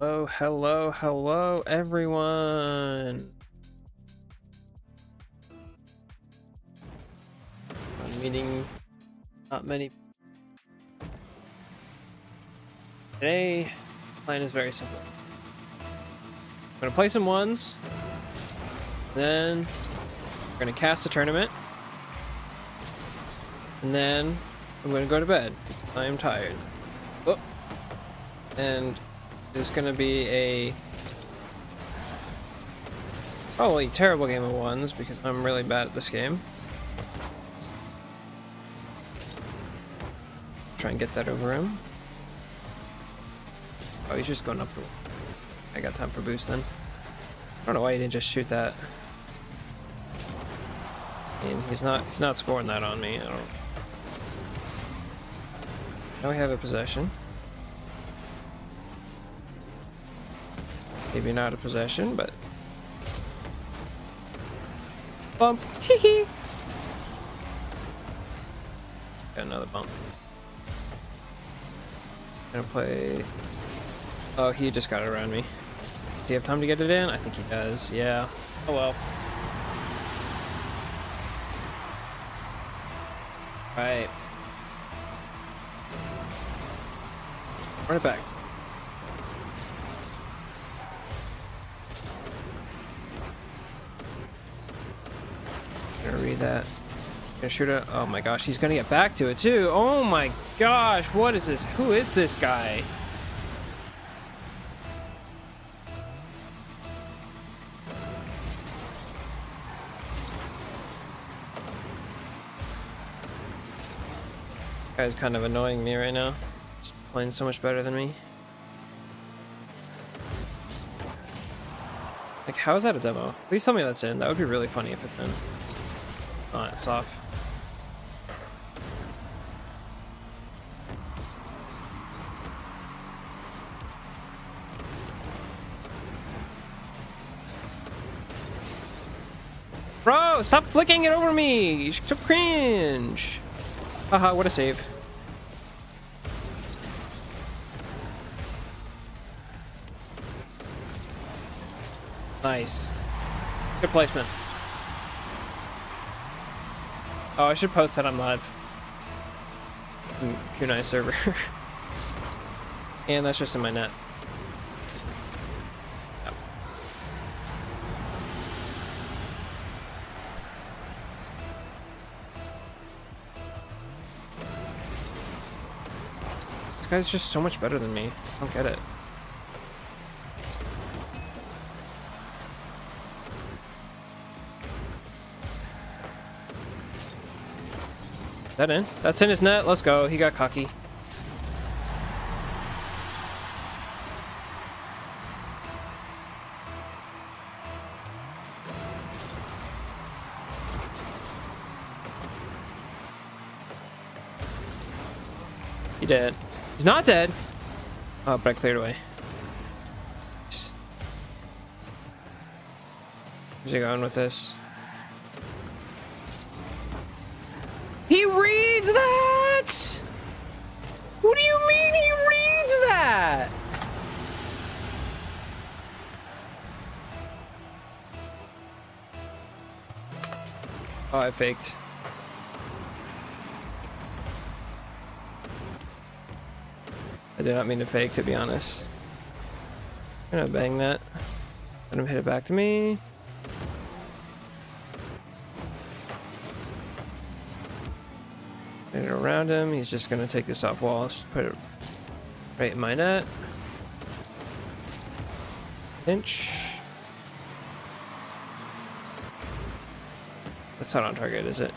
Oh, hello, everyone. I'm meeting not many. Today, plan is very simple. I'm gonna play some ones, then we're gonna cast a tournament, and then I'm gonna go to bed. I am tired. Oh, and it's gonna be a probably terrible game of ones because I'm really bad at this game. Try and get that over him. Oh, he's just going up to. I got time for boost then. I don't know why he didn't just shoot that. I mean, he's not scoring that on me. I don't. Now we have a possession. Maybe not a possession, but bump. Hee hee. Got another bump. Gonna play. Oh, he just got it around me. Does he have time to get it in? I think he does. Yeah. Oh well. Right. Run it back. Gonna read that. Gonna shoot it. Oh my gosh, he's gonna get back to it too. Oh my gosh, what is this? Who is this guy? Guy's kind of annoying me right now. He's playing so much better than me. Like, how is that a demo? Please tell me that's in. That would be really funny if it's in. Oh, it's off. Bro, stop flicking it over me! You're so cringe! Haha, what a save. Nice. Good placement. Oh, I should post that I'm live. Kunai server. And that's just in my net. Yep. This guy's just so much better than me. I don't get it. Is that in? That's in his net. Let's go. He got cocky. He dead. He's not dead. Oh, but I cleared away. Where's he going with this? He reads that! What do you mean he reads that? Oh, I faked. I did not mean to fake, to be honest. I'm gonna bang that. Let him hit it back to me. Get it around him. He's just gonna take this off wall. Just put it right in my net. Pinch. That's not on target, is it?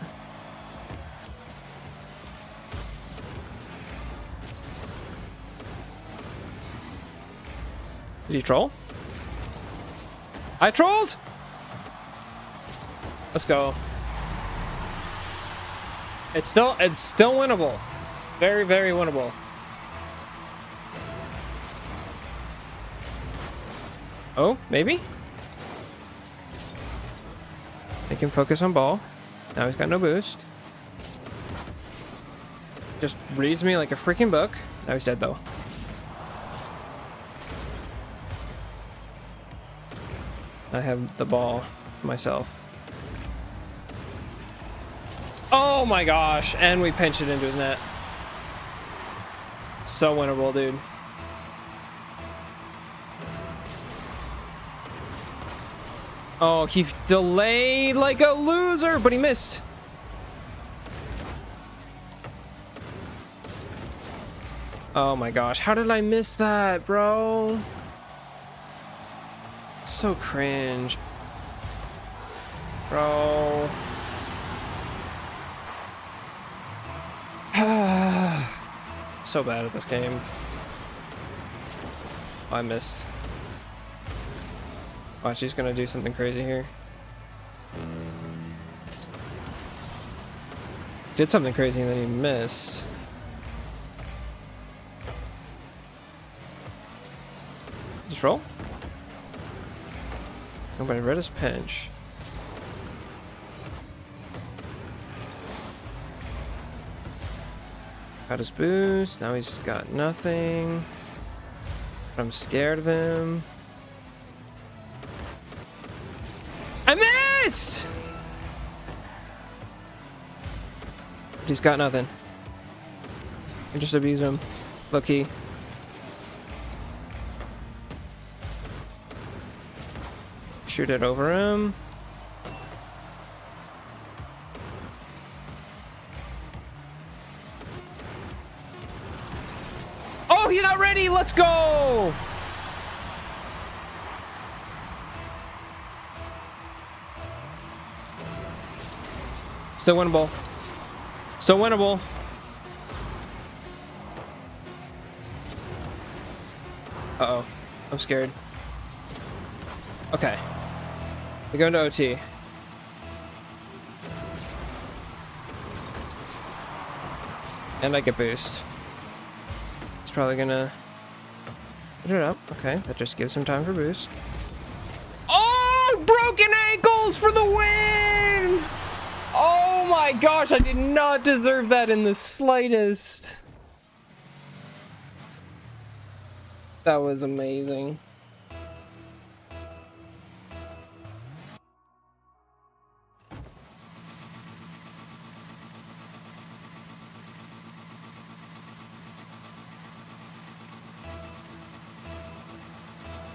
Did he troll? I trolled? Let's go. It's still winnable. Very, very winnable. Oh, maybe? Make him focus on ball. Now he's got no boost. Just reads me like a freaking book. Now he's dead though. I have the ball myself. Oh my gosh, and we pinch it into his net. So winnable, dude. Oh, he delayed like a loser, but he missed. Oh my gosh, how did I miss that, bro? So cringe. Bro. So bad at this game. Oh, I missed. Watch, he's gonna do something crazy here. Did something crazy and then he missed. Just roll? Nobody read his pinch. Got his boost. Now he's got nothing. I'm scared of him. I missed! He's got nothing. I just abuse him. Low key. Shoot it over him. Oh, he's not ready. Let's go. Still winnable. Still winnable. Uh-oh. I'm scared. Okay. We go into OT. And I get boost. It's probably gonna put it up. Okay, that just gives him time for boost. Oh, broken ankles for the win! Oh my gosh, I did not deserve that in the slightest. That was amazing.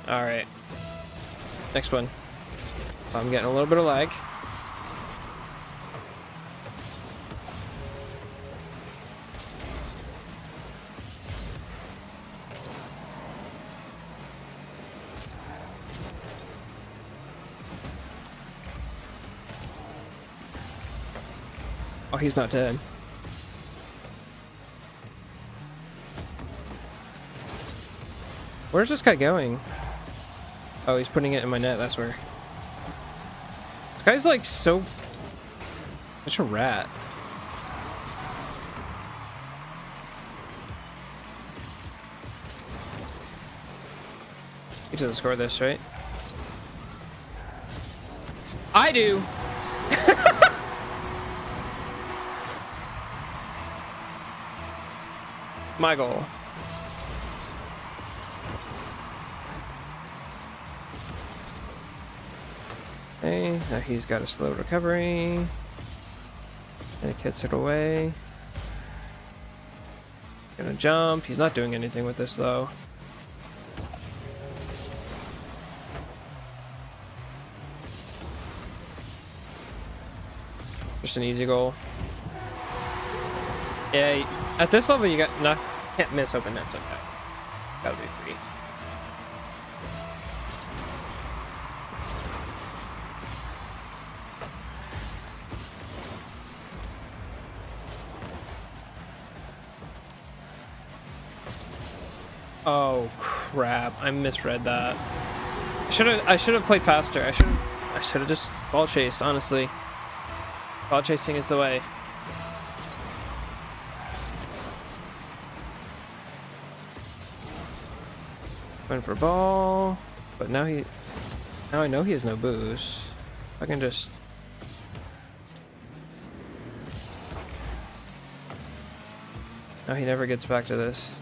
All right. Next one. I'm getting a little bit of lag. Oh, he's not dead. Where's this guy going? Oh, he's putting it in my net, that's where. This guy's like so... such a rat. He doesn't score this, right? I do! My goal. Okay, now he's got a slow recovery. And he kicks it away. Gonna jump. He's not doing anything with this though. Just an easy goal. Yeah, at this level you can't miss open nets like that. Gotta be free. Oh crap! I misread that. I should have played faster. I should have just ball chased. Honestly, ball chasing is the way. Went for ball, but now I know he has no boost. I can just. Now he never gets back to this.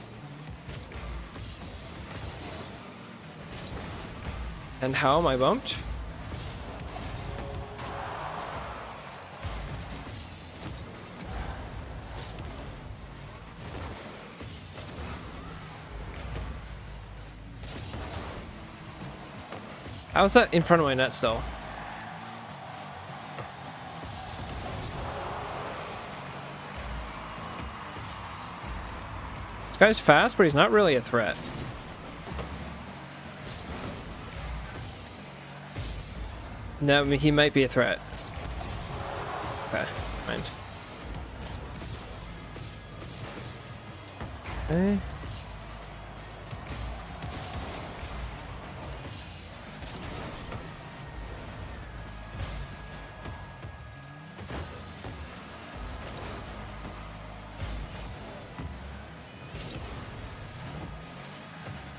And how am I bumped? How's that in front of my net still? This guy's fast, but he's not really a threat. No, I mean, he might be a threat. Okay, mind. Okay.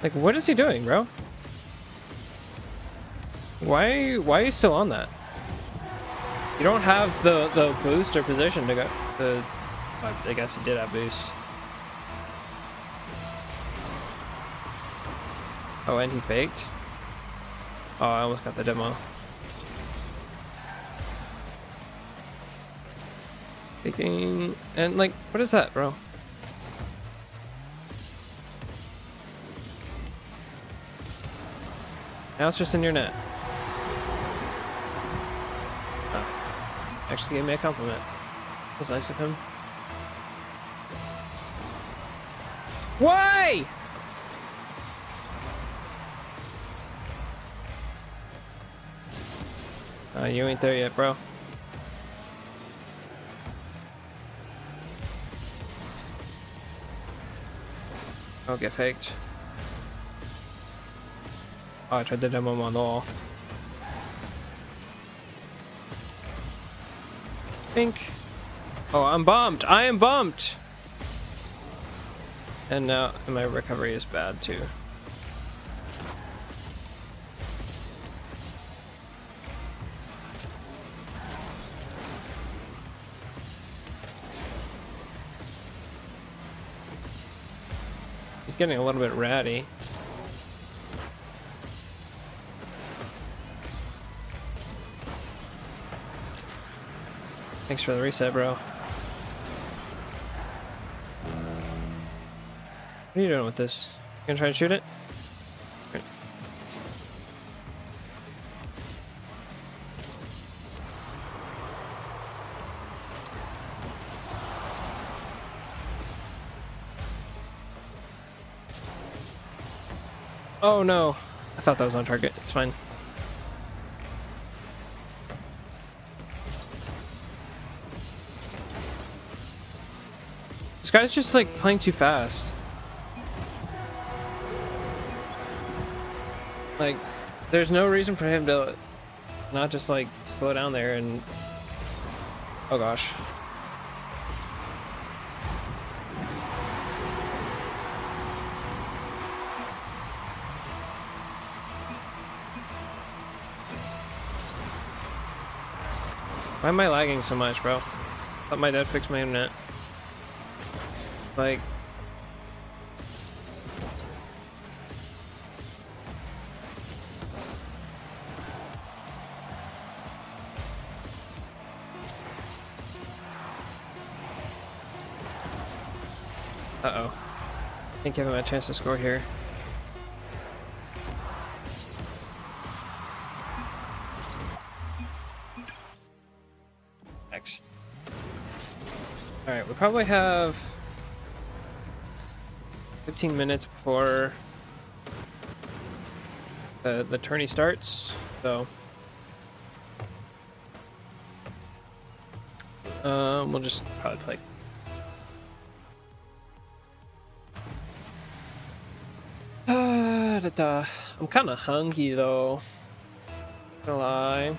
Like, what is he doing, bro? Why are you still on that? You don't have the boost or position to go to. I guess he did have boost. Oh, and he faked. Oh, I almost got the demo. Faking and like, what is that, bro? Now it's just in your net. Oh. Actually gave me a compliment. That was nice of him. Why? You ain't there yet, bro. I'll get faked. Oh, I tried to demo him on the wall. Pink. Oh, I'm bumped. I am bumped. And now my recovery is bad too. He's getting a little bit ratty. Thanks for the reset, bro. What are you doing with this? You gonna try and shoot it? Right. Oh no. I thought that was on target. It's fine. This guy's just like playing too fast. Like, there's no reason for him to not just like slow down there and... Oh gosh. Why am I lagging so much, bro? I thought my dad fixed my internet. Like... Uh-oh. I think give him a chance to score here. Next. Alright, we probably have 15 minutes before the tourney starts, so we'll just probably play. I'm kind of hungry though. Not gonna lie.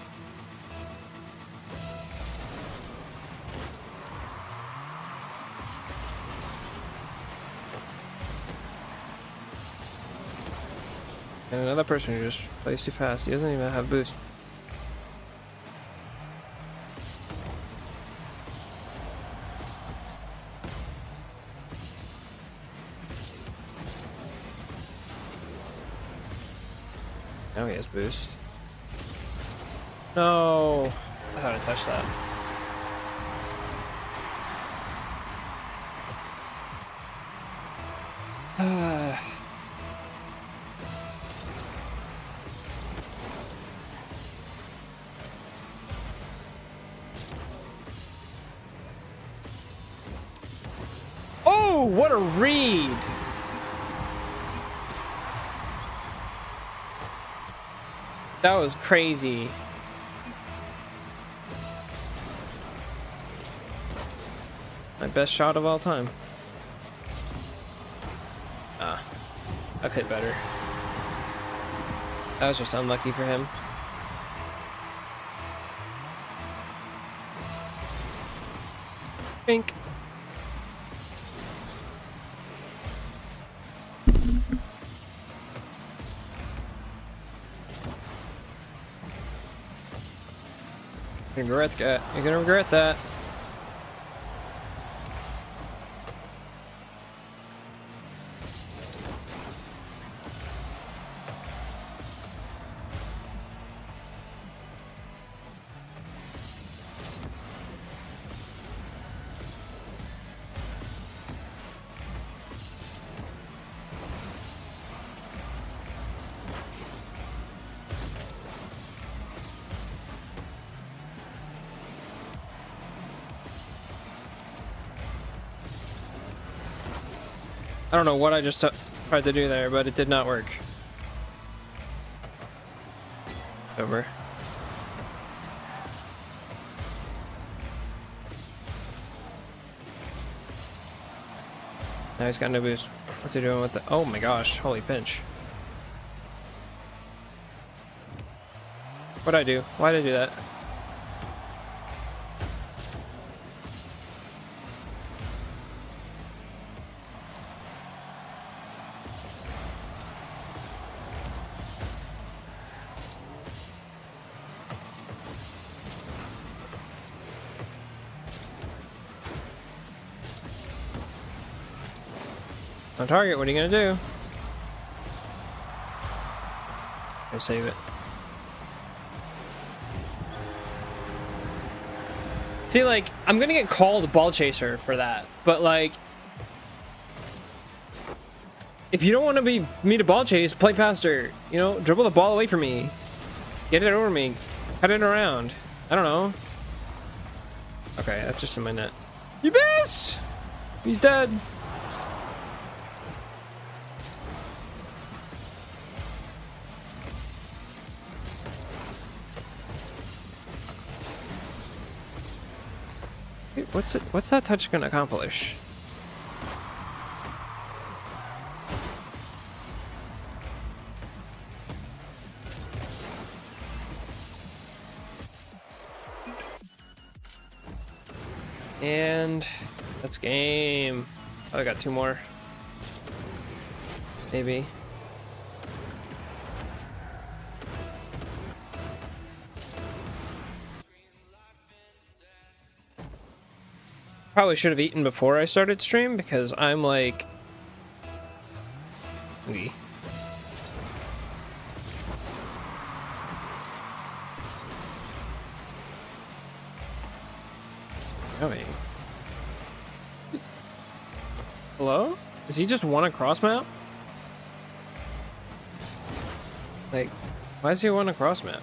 And another person who just plays too fast. He doesn't even have boost. Now he has boost. No, I thought I touched that. What a read. That was crazy. My best shot of all time. Ah, I've hit better. That was just unlucky for him. Pink. You're gonna regret that. You're gonna regret that. I don't know what I just tried to do there, but it did not work. Over. Now he's got no boost. What's he doing with the... Oh my gosh, holy pinch. What'd I do? Why'd I do that? On target, what are you gonna do? Go save it. See, like, I'm gonna get called ball chaser for that, but like, if you don't want to be me to ball chase, play faster. You know, dribble the ball away from me, get it over me, cut it around. I don't know. Okay, that's just in my net. You missed. He's dead. What's that touch gonna accomplish? And that's game. Oh, I got two more. Maybe. Probably should have eaten before I started stream because I'm like hungry. Yummy. Hello? Does he just want a cross map? Like, why does he want a cross map?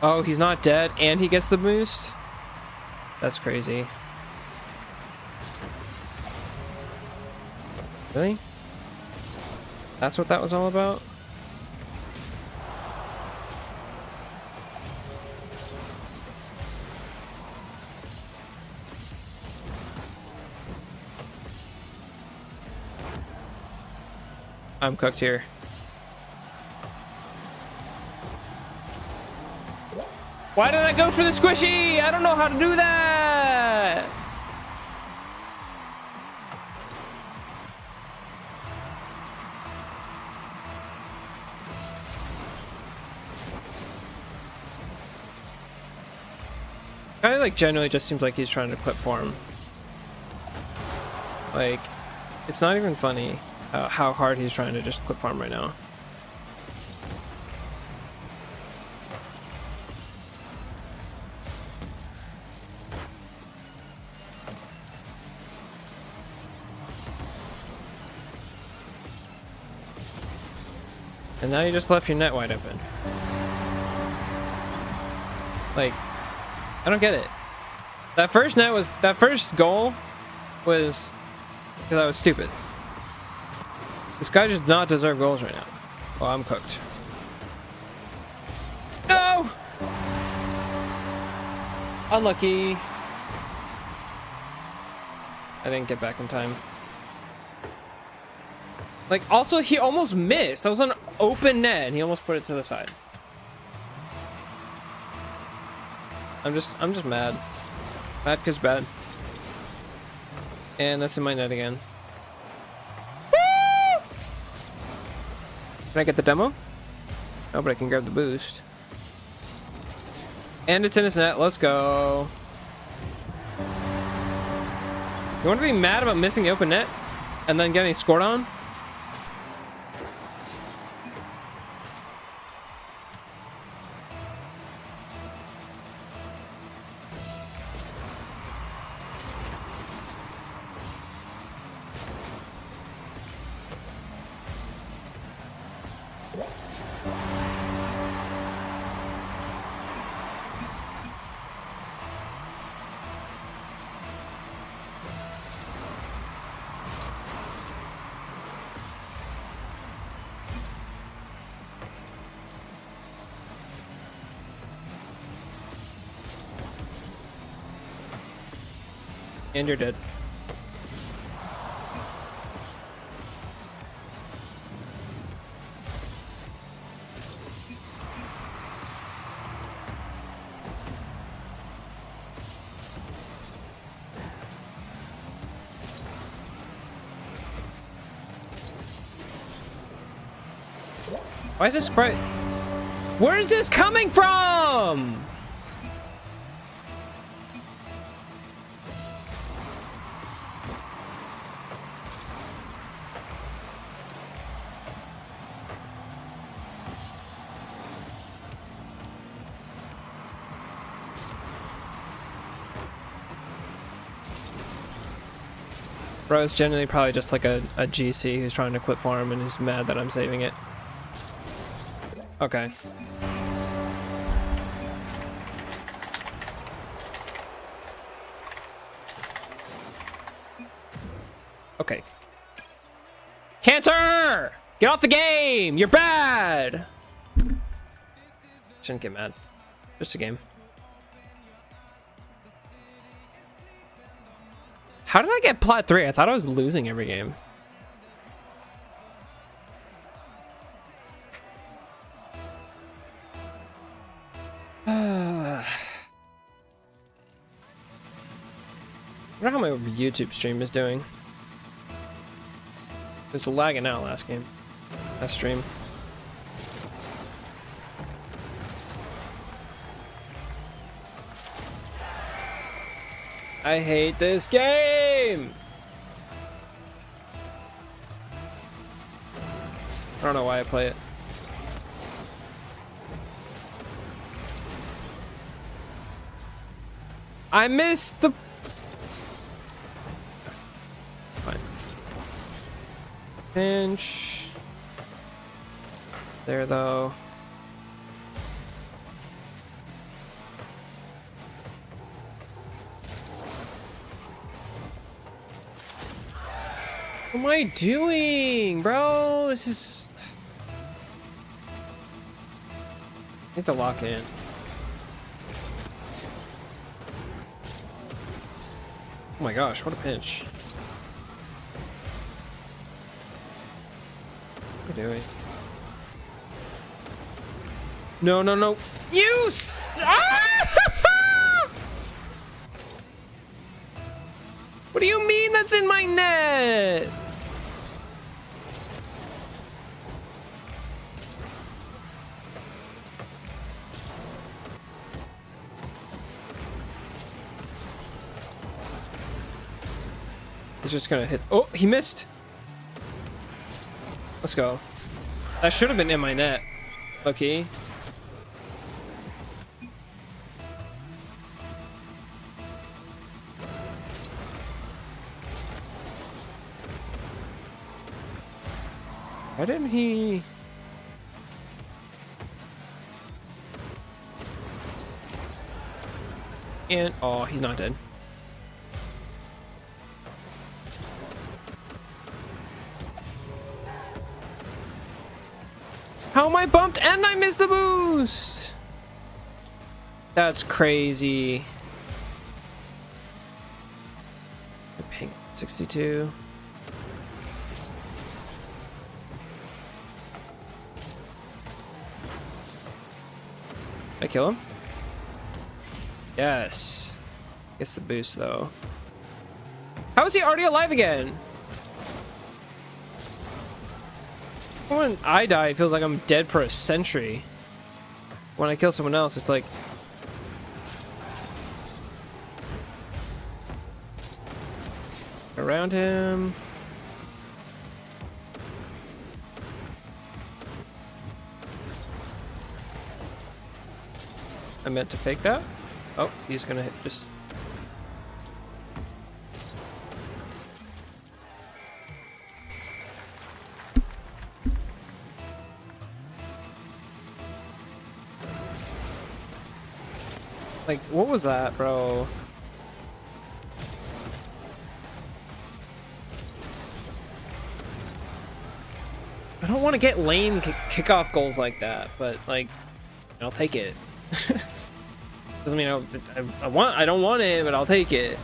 Oh, he's not dead and he gets the boost? That's crazy. Really? That's what that was all about? I'm cooked here. Why did I go for the squishy? I don't know how to do that. Kind of like genuinely just seems like he's trying to clip farm. Like, it's not even funny how hard he's trying to just clip farm right now. And now you just left your net wide open. Like, I don't get it. That first goal was because I was stupid. This guy just does not deserve goals right now. Well, I'm cooked. No! Unlucky. I didn't get back in time. Like, also, he almost missed. That was an open net, and he almost put it to the side. I'm just mad. Mad because bad. And that's in my net again. Woo! Can I get the demo? No, but I can grab the boost. And it's in his net. Let's go. You want to be mad about missing the open net and then getting scored on? And you're dead. Why is this sprite? Where is this coming from? Bro, it's generally probably just like a GC who's trying to clip farm and is mad that I'm saving it. Okay. Okay. Cancer! Get off the game! You're bad! Shouldn't get mad. Just a game. How did I get plat 3? I thought I was losing every game. I wonder how my YouTube stream is doing. It was lagging out last game. Last stream. I hate this game! I don't know why I play it. I missed the... Fine. Pinch. There, though. What am I doing, bro? This is... I need to lock in. Oh my gosh, what a pinch. What are you doing? No, no, no. You What do you mean that's in my net? He's just gonna hit. Oh, he missed. Let's go. That should have been in my net. Okay. Why didn't he? And oh, he's not dead. How am I bumped and I missed the boost? That's crazy. Pink 62. Did I kill him? Yes. Gets the boost though. How is he already alive again? When I die, it feels like I'm dead for a century. When I kill someone else, it's like... around him. I meant to fake that. Oh, he's gonna hit just... Like, what was that, bro? I don't want to get lame kickoff goals like that, but like, I'll take it. Doesn't mean I don't want it, but I'll take it.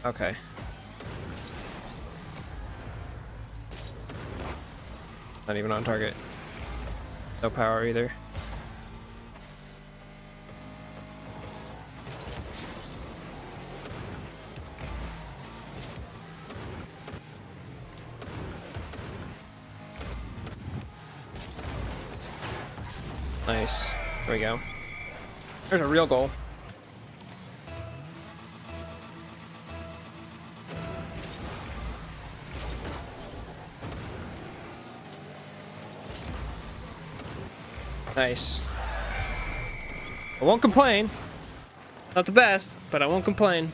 Okay. Not even on target. No power either. Nice. There we go. There's a real goal. Nice. I won't complain. Not the best, but I won't complain.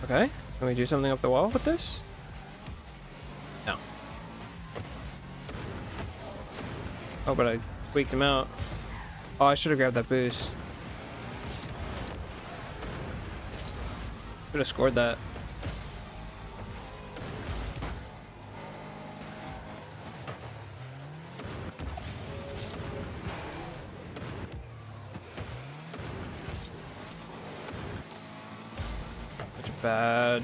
Okay, can we do something up the wall with this? No. Oh, but I tweaked him out. Oh, I should have grabbed that boost. Should have scored that. Such a bad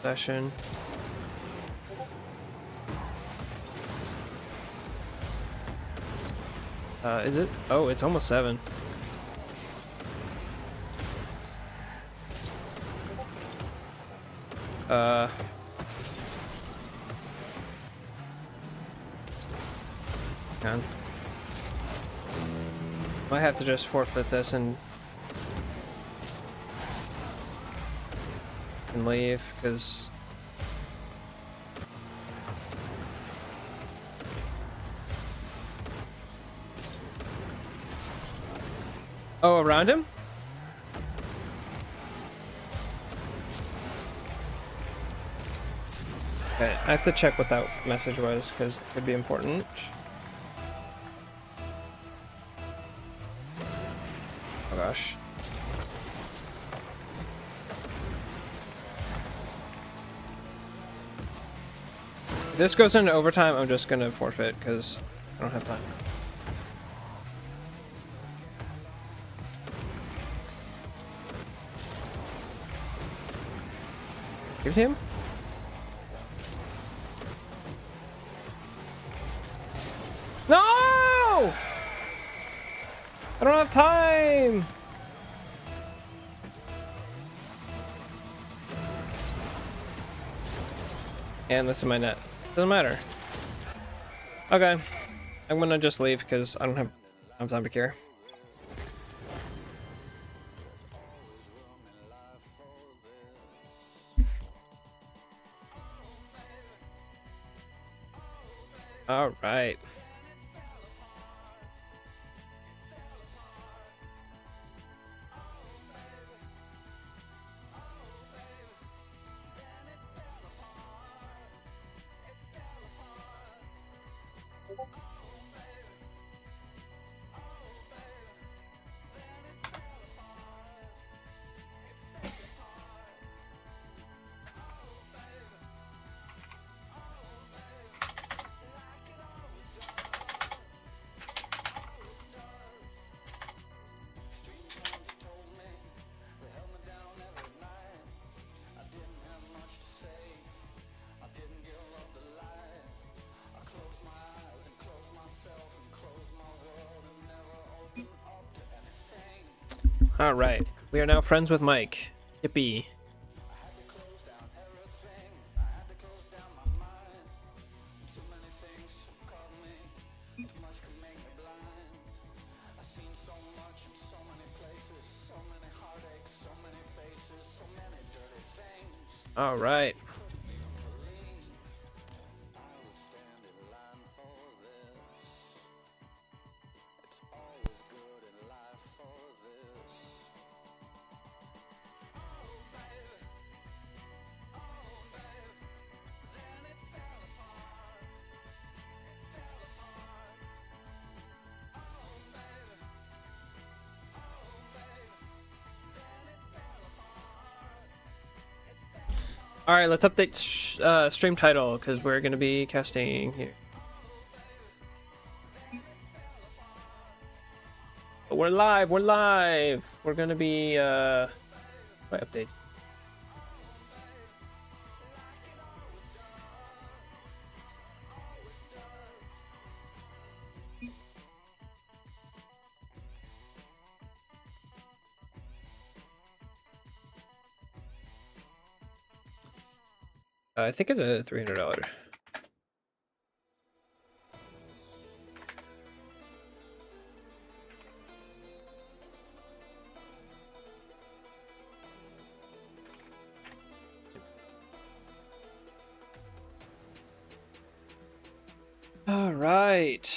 session. Is it? Oh, it's almost 7. Man. Might have to just forfeit this and leave, because oh, around him? Okay, I have to check what that message was, because it could be important. Oh gosh. If this goes into overtime, I'm just gonna forfeit, because I don't have time. Give it to him? No! I don't have time! And this is my net. Doesn't matter. Okay. I'm gonna just leave because I don't have time to care. All right. All right, we are now friends with Mike. Yippee. All right. All right, let's update stream title because we're gonna be casting here. We're live. We're live. We're gonna be what update? I think it's a $300. All right.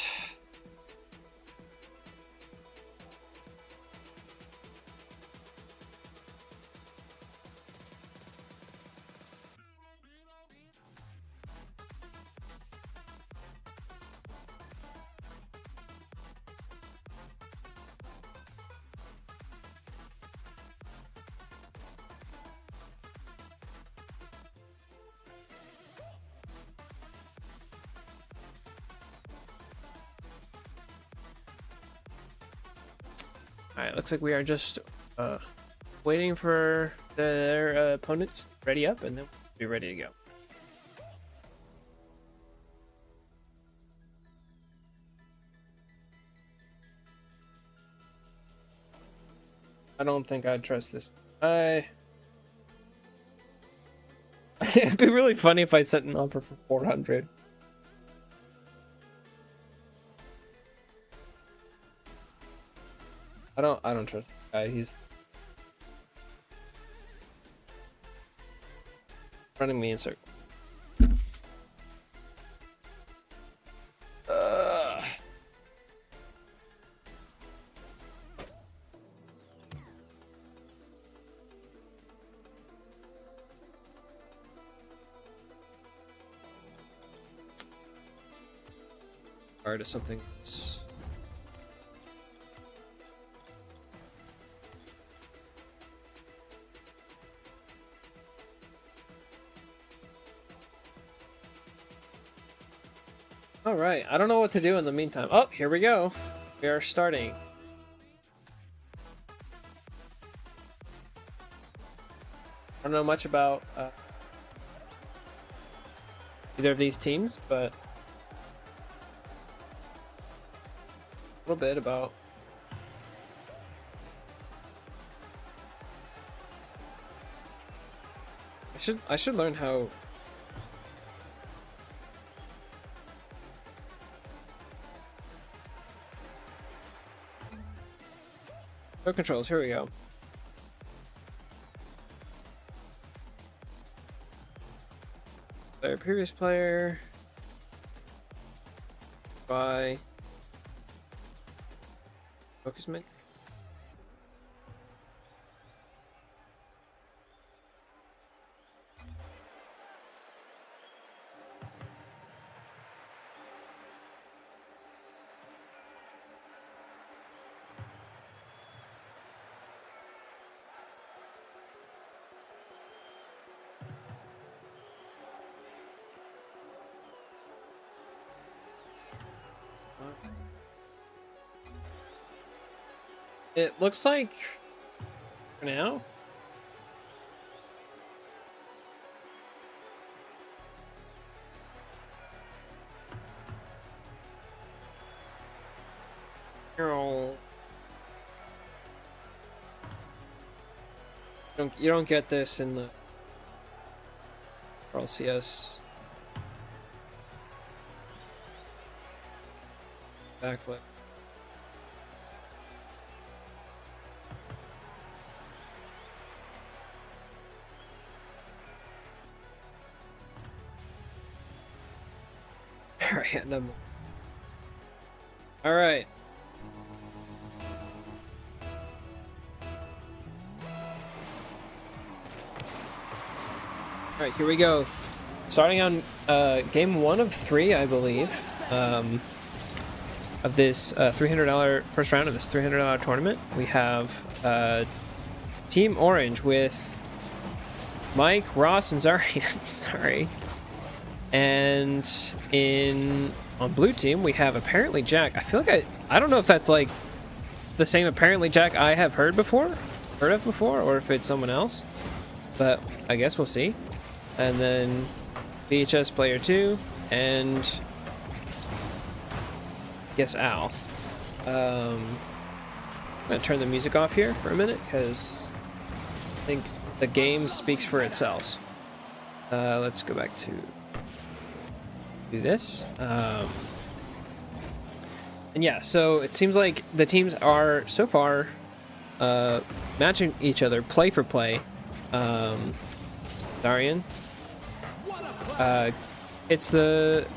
All right, looks like we are just waiting for their opponents to ready up, and then we'll be ready to go. I don't think I'd trust this. It'd be really funny if I set an offer for 400. I don't trust the guy. He's running me in circles. Or to something that's all right. I don't know what to do in the meantime. Oh, here we go. We are starting. I don't know much about either of these teams, but a little bit about I should learn how controls. Here we go. Their previous player by focus menu. It looks like for now. You don't get this in the RLCS backflip. All right, no more. All right. All right, here we go. Starting on game 1 of 3, I believe, of this $300 first round of this $300 tournament. We have Team Orange with Mike, Ross, and Zarian. Sorry. And on blue team we have Apparently Jack. I feel like I don't know if that's like the same Apparently Jack I have heard of before, or if it's someone else. But I guess we'll see. And then VHS player 2 and I guess Al. I'm gonna turn the music off here for a minute because I think the game speaks for itself. Let's go back to do this. And yeah, so it seems like the teams are so far matching each other play for play. Darian hits the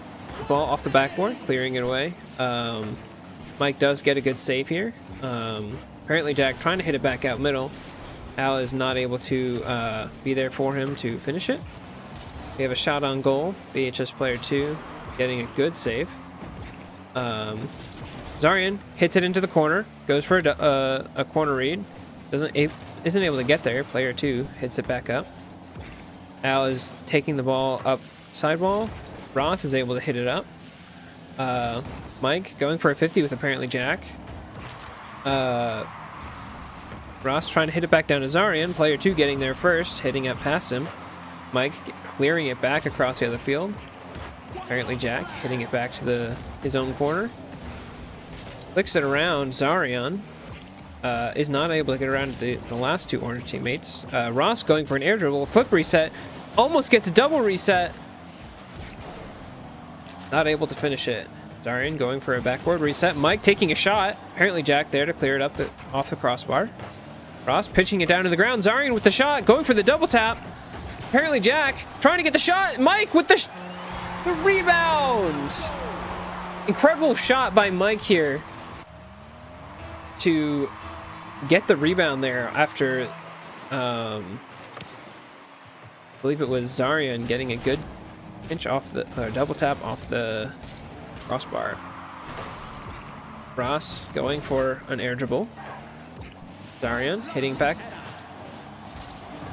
ball off the backboard, clearing it away. Mike does get a good save here. Apparently Jack trying to hit it back out middle. Al is not able to be there for him to finish it. We have a shot on goal. VHS player 2 getting a good save. Zarian hits it into the corner, goes for a corner read. Isn't able to get there. Player 2 hits it back up. Al is taking the ball up sidewall. Ross is able to hit it up. Mike going for a 50 with Apparently Jack. Ross trying to hit it back down to Zarian. Player 2 getting there first, hitting up past him. Mike clearing it back across the other field. Apparently Jack hitting it back to his own corner. Flicks it around. Zarian is not able to get around the last two Orange teammates. Ross going for an air dribble. Flip reset. Almost gets a double reset. Not able to finish it. Zarian going for a backboard reset. Mike taking a shot. Apparently Jack there to clear it up off the crossbar. Ross pitching it down to the ground. Zarian with the shot. Going for the double tap. Apparently Jack trying to get the shot. Mike with the rebound. Incredible shot by Mike here to get the rebound there after I believe it was Zarian getting a good pinch off the double tap off the crossbar. Ross going for an air dribble. Zarian hitting back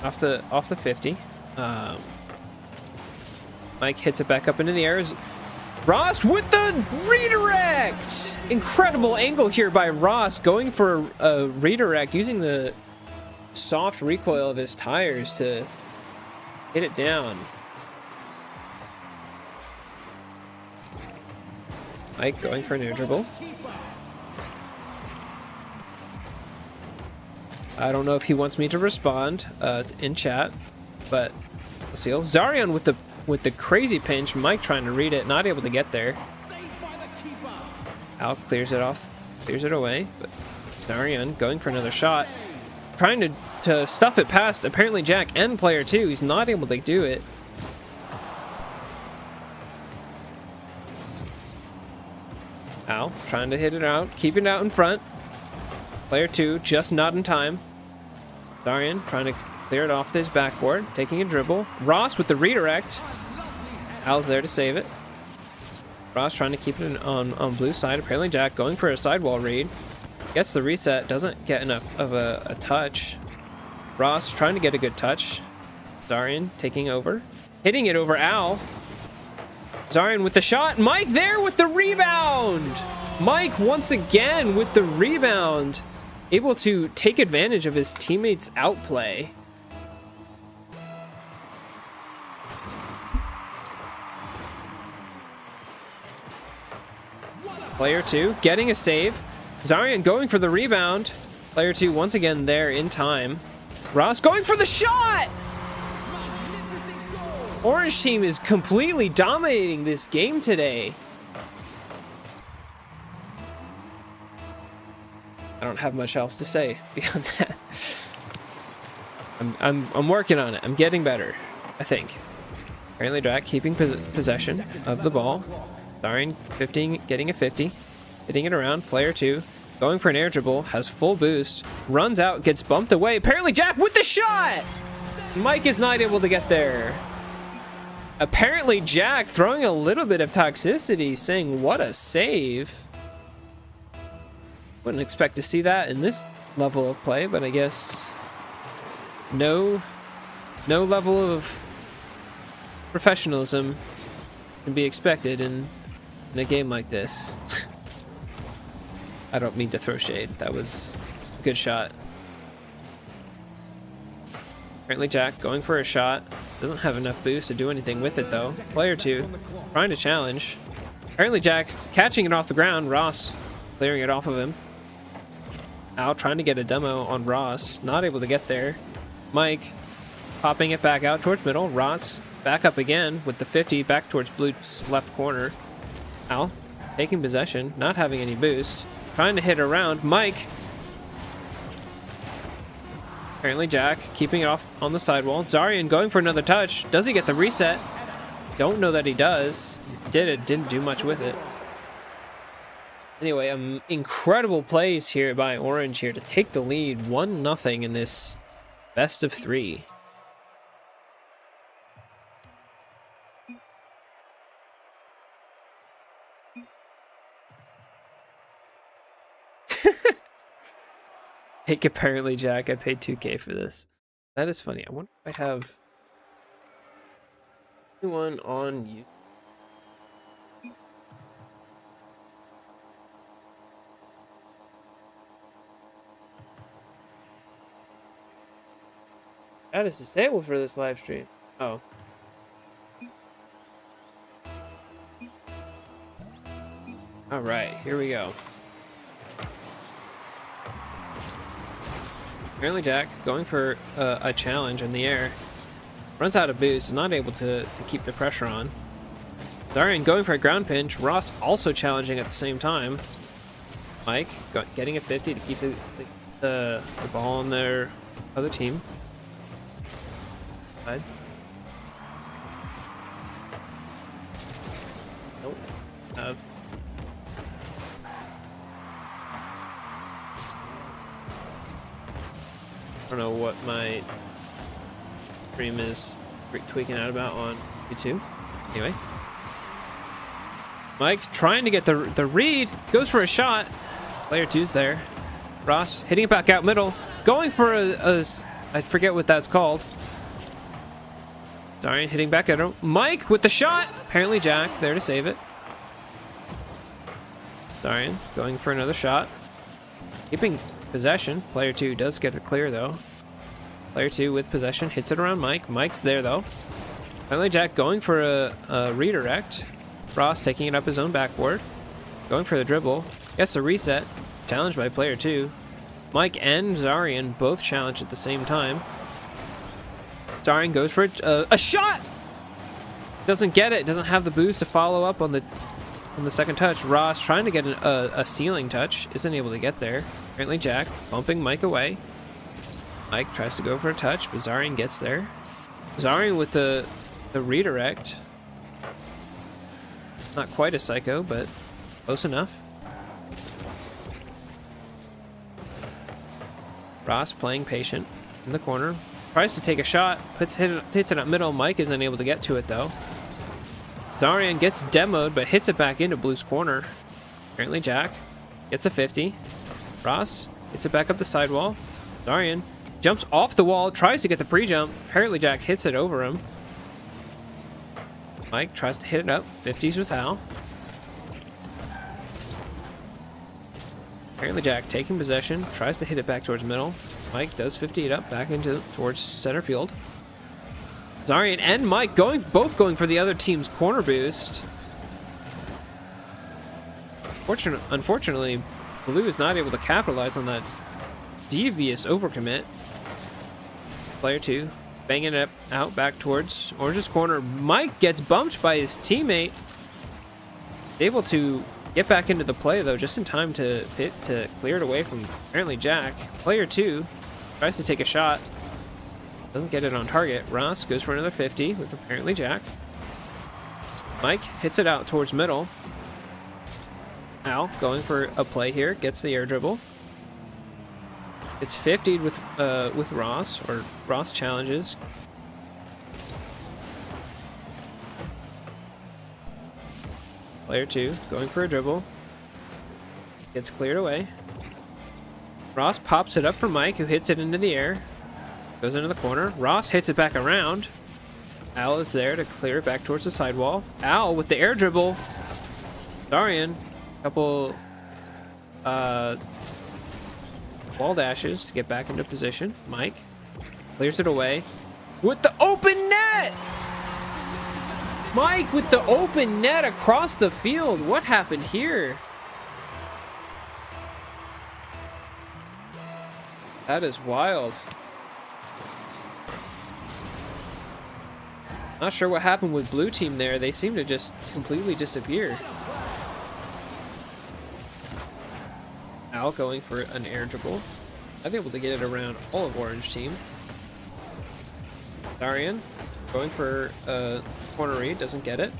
off the 50. Mike hits it back up into the air. Ross with the redirect! Incredible angle here by Ross, going for a redirect, using the soft recoil of his tires to hit it down. Mike going for an air dribble. I don't know if he wants me to respond in chat, but we'll see. Zarian with the crazy pinch. Mike trying to read it, not able to get there. Al clears it off, clears it away, but Zarian going for another shot, trying to stuff it past Apparently Jack and player 2. He's not able to do it. Al trying to hit it out, keeping it out in front. Player 2 just not in time. Zarian trying to clear it off his backboard, taking a dribble. Ross with the redirect. Al's there to save it. Ross trying to keep it on blue side. Apparently Jack going for a sidewall read. Gets the reset, doesn't get enough of a touch. Ross trying to get a good touch. Zarian taking over. Hitting it over Al. Zarian with the shot. Mike there with the rebound. Mike once again with the rebound. able to take advantage of his teammates' outplay. Player 2 getting a save. Zarian going for the rebound. Player 2 once again there in time. Ross going for the shot! Orange team is completely dominating this game today. I don't have much else to say beyond that. I'm working on it. I'm getting better, I think. Apparently Jack keeping possession of the ball. Zarian getting a 50. Hitting it around. Player 2 going for an air dribble. Has full boost. Runs out. Gets bumped away. Apparently Jack with the shot! Mike is not able to get there. Apparently Jack throwing a little bit of toxicity, saying what a save. Wouldn't expect to see that in this level of play, but I guess no level of professionalism can be expected in a game like this. I don't mean to throw shade. That was a good shot. Apparently Jack going for a shot. Doesn't have enough boost to do anything with it though. Player 2 trying to challenge. Apparently Jack catching it off the ground. Ross clearing it off of him. Al trying to get a demo on Ross. Not able to get there. Mike popping it back out towards middle. Ross back up again with the 50 back towards Blue's left corner. Al taking possession. Not having any boost. Trying to hit around. Mike. Apparently Jack keeping it off on the sidewall. Zarian going for another touch. Does he get the reset? Don't know that he does. Didn't do much with it. Anyway, incredible plays here by Orange here to take the lead 1-0 in this best of 3. Apparently Jack, I paid $2K for this. That is funny. I wonder if I have anyone on you. That is disabled for this live stream. Oh. All right, here we go. Apparently Jack going for a challenge in the air. Runs out of boost, is not able to keep the pressure on. Zarian going for a ground pinch. Ross also challenging at the same time. Mike getting a 50 to keep the ball on their other team. Side. Nope. I don't know what my stream is tweaking out about on YouTube. Anyway. Mike trying to get the read. Goes for a shot. Player 2's there. Ross hitting it back out middle. Going for I forget what that's called. Zarian hitting back at him. Mike with the shot. Apparently Jack there to save it. Zarian going for another shot. Keeping possession. Player 2 does get it clear though. Player 2 with possession hits it around Mike. Mike's there though. Finally Jack going for a redirect. Ross taking it up his own backboard. Going for the dribble. Gets a reset. Challenged by player 2. Mike and Zarian both challenged at the same time. Zarian goes for a shot. Doesn't get it. Doesn't have the boost to follow up on the second touch. Ross trying to get a ceiling touch. Isn't able to get there. Apparently Jack bumping Mike away. Mike tries to go for a touch, but Zarian gets there. Zarian with the redirect. Not quite a psycho, but close enough. Ross playing patient in the corner. Tries to take a shot. Hits it up middle. Mike isn't able to get to it though. Zarian gets demoed, but hits it back into Blue's corner. Apparently Jack gets a 50. Ross hits it back up the sidewall. Zarian jumps off the wall, tries to get the pre-jump. Apparently Jack hits it over him. Mike tries to hit it up. 50s with Al. Apparently Jack taking possession, tries to hit it back towards middle. Mike does 50 it up back towards center field. Zarian and Mike both going for the other team's corner boost. Unfortunately, Blue is not able to capitalize on that devious overcommit. Player 2 banging it out back towards Orange's corner. Mike gets bumped by his teammate. Able to get back into the play though, just in time to clear it away from apparently Jack. Player 2 tries to take a shot. Doesn't get it on target. Ross goes for another 50 with apparently Jack. Mike hits it out towards middle. Al going for a play here, gets the air dribble. It's 50'd with Ross, or Ross challenges. Player 2 going for a dribble. Gets cleared away. Ross pops it up for Mike, who hits it into the air. Goes into the corner. Ross hits it back around. Al is there to clear it back towards the sidewall. Al with the air dribble. Darian, couple wall dashes to get back into position. Mike clears it away with the open net. Mike with the open net across the field. What happened here? That is wild. Not sure what happened with blue team there. They seem to just completely disappear. Al going for an air dribble. I'm able to get it around all of orange team. Darian going for a corner read, doesn't get it.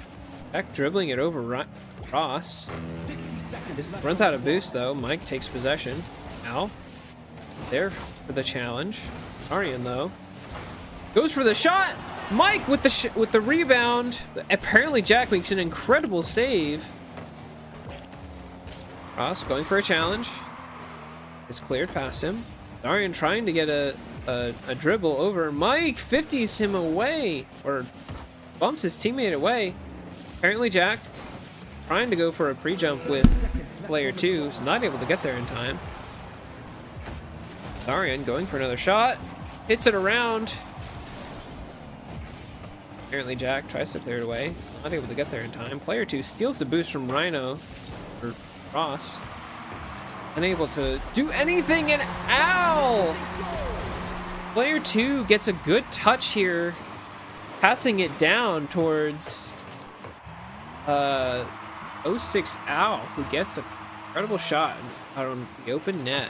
Back dribbling it over Ross. Runs out of boost though. Mike takes possession. Al there for the challenge. Darian though goes for the shot. Mike with the rebound. Apparently Jack makes an incredible save. Ross going for a challenge. It's cleared past him. Darian trying to get a dribble over. Mike 50s him away, or bumps his teammate away. Apparently Jack trying to go for a pre-jump with player 2. Is not able to get there in time. Darian going for another shot. Hits it around. Apparently Jack tries to clear it away. Not able to get there in time. Player 2 steals the boost from Rhino, or Ross. Unable to do anything, and Al! Player 2 gets a good touch here, passing it down towards 06 Al, who gets an incredible shot out on the open net.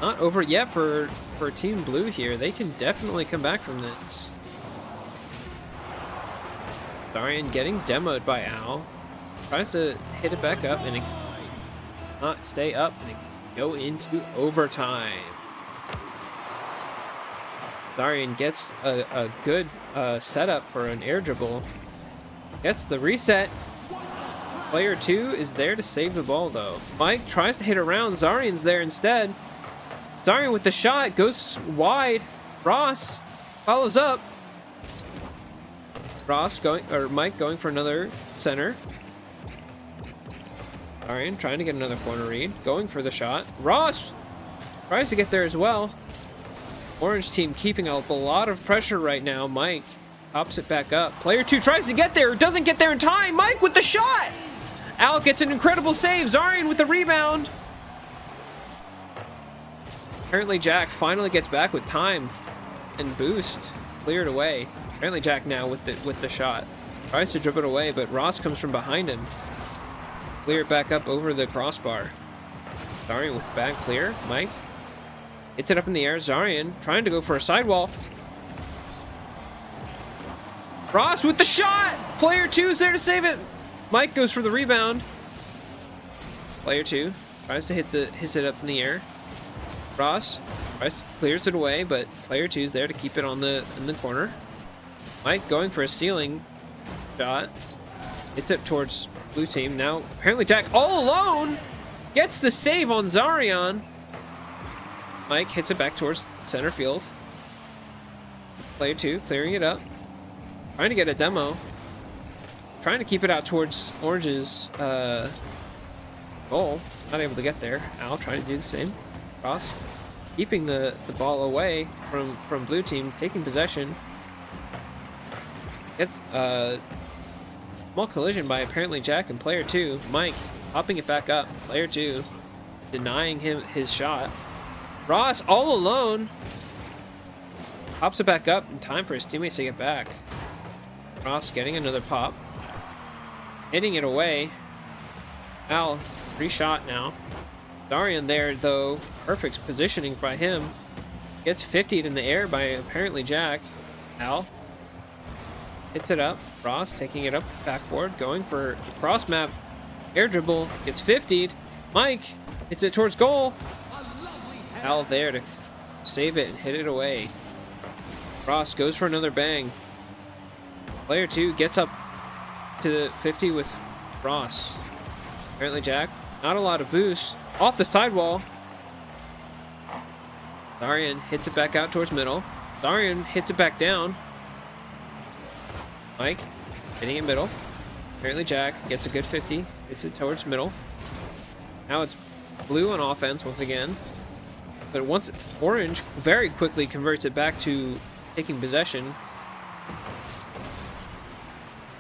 Not over yet for Team Blue here. They can definitely come back from this. Darian getting demoed by Al. Tries to hit it back up and it not stay up and go into overtime. Darian gets a good setup for an air dribble. Gets the reset. Player 2 is there to save the ball though. Mike tries to hit around. Zarian's there instead. Darian with the shot goes wide. Ross follows up. Mike going for another center. Darian trying to get another corner read. Going for the shot. Ross tries to get there as well. Orange team keeping up a lot of pressure right now. Mike pops it back up. Player 2 tries to get there. Doesn't get there in time. Mike with the shot. Al gets an incredible save. Zarian with the rebound. Apparently Jack finally gets back with time and boost. Cleared away. Apparently Jack now with the shot. Tries to dribble it away, but Ross comes from behind him. Clear it back up over the crossbar. Zarian with bad clear. Mike hits it up in the air. Zarian trying to go for a sidewall. Ross with the shot. Player 2 is there to save it. Mike goes for the rebound. Player 2 tries to hits it up in the air. Ross clears it away, but player 2 is there to keep it in the corner. Mike going for a ceiling shot. It's up towards blue team. Now apparently Jack all alone gets the save on Zarian. Mike hits it back towards center field. Player 2 clearing it up. Trying to get a demo. Trying to keep it out towards Orange's goal. Not able to get there. Al trying to do the same. Ross keeping the ball away from blue team, taking possession. Gets small collision by apparently Jack and player 2. Mike popping it back up. Player 2 denying him his shot. Ross all alone. Pops it back up in time for his teammates to get back. Ross getting another pop. Hitting it away. Al, free shot now. Darian there, though. Perfect positioning by him. Gets 50'd in the air by apparently Jack. Al hits it up. Ross taking it up backboard. Going for the cross map. Air dribble. Gets 50'd. Mike hits it towards goal. Al there to save it and hit it away. Ross goes for another bang. Player 2 gets up to the 50 with Ross. Apparently Jack, not a lot of boost. Off the sidewall. Darian hits it back out towards middle. Darian hits it back down. Mike hitting it middle. Apparently Jack gets a good 50. Hits it towards middle. Now it's blue on offense once again. But once orange very quickly converts it back to taking possession.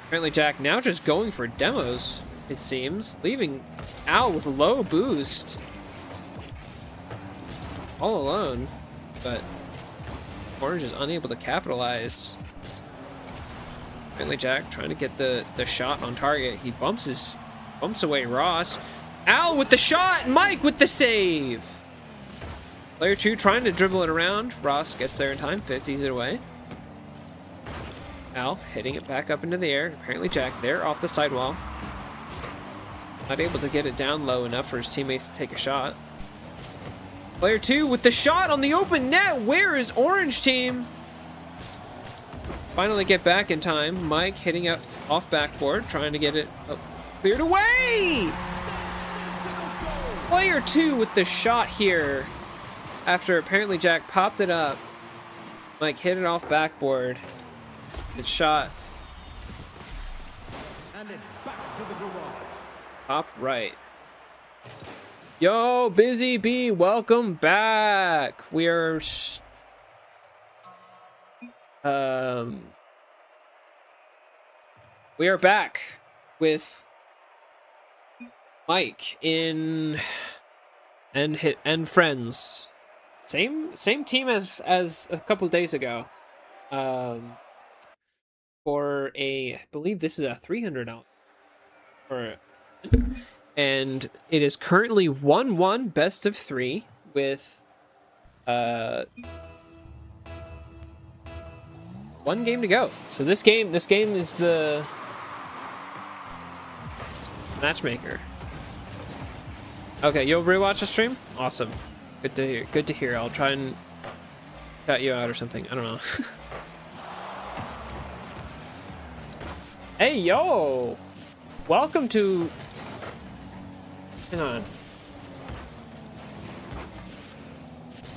Apparently Jack now just going for demos, it seems, leaving Al with low boost all alone, but orange is unable to capitalize. Apparently Jack trying to get the shot on target. He bumps away Ross. Al with the shot, Mike with the save. Player 2 trying to dribble it around. Ross gets there in time, 50s it away. Al hitting it back up into the air. Apparently Jack there off the sidewall. Not able to get it down low enough for his teammates to take a shot. Player 2 with the shot on the open net. Where is orange team? Finally get back in time. Mike hitting it off backboard, trying to get it cleared away. Player 2 with the shot here. After apparently Jack popped it up, Mike hit it off backboard. It's shot. And it's back to the garage. Top right. Yo, Busy Bee, welcome back. We are back with Mike in and friends. Same team as a couple days ago. For I believe this is a $300 and it is currently 1-1 best of 3 with one game to go. So this game is the matchmaker. Okay, you'll rewatch the stream? Awesome. Good to hear. I'll try and cut you out or something. I don't know. Hey, yo! Welcome to... Hang on.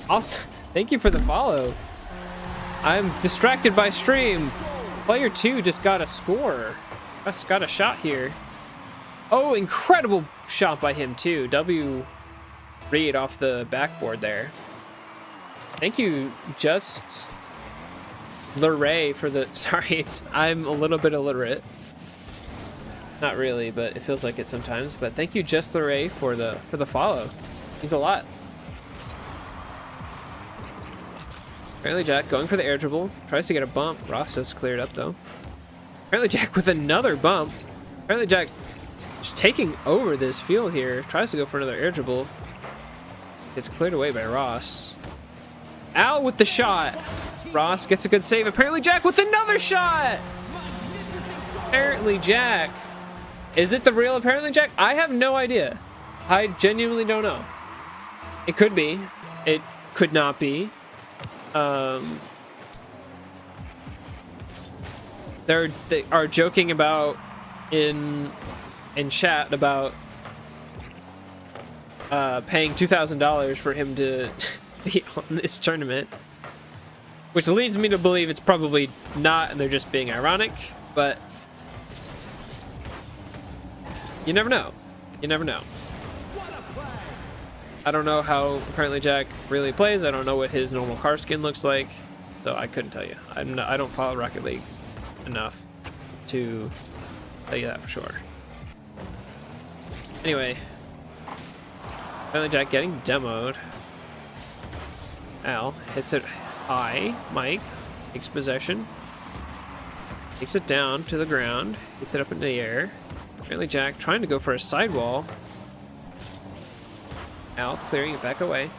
Also, thank you for the follow. I'm distracted by stream. Player 2 just got a score. Just got a shot here. Oh, incredible shot by him too. W read off the backboard there. Thank you, Just Luray, for the... Sorry, I'm a little bit illiterate. Not really, but it feels like it sometimes. But thank you, Just Luray, for the follow. Means a lot. Apparently Jack going for the air dribble. Tries to get a bump. Ross just cleared up though. Apparently Jack with another bump. Apparently Jack just taking over this field here. Tries to go for another air dribble. Gets cleared away by Ross. Al with the shot. Ross gets a good save. Apparently Jack with another shot. Apparently Jack. Is it the real apparently Jack? I have no idea. I genuinely don't know. It could be. It could not be. They are joking about in chat about paying $2,000 for him to be on this tournament, which leads me to believe it's probably not, and they're just being ironic. But you never know. You never know. I don't know how apparently Jack really plays. I don't know what his normal car skin looks like, so I couldn't tell you. I don't follow Rocket League enough to tell you that for sure. Anyway, apparently Jack getting demoed. Al hits it high. Mike takes possession, takes it down to the ground, gets it up in the air. Apparently Jack trying to go for a sidewall. Al clearing it back away.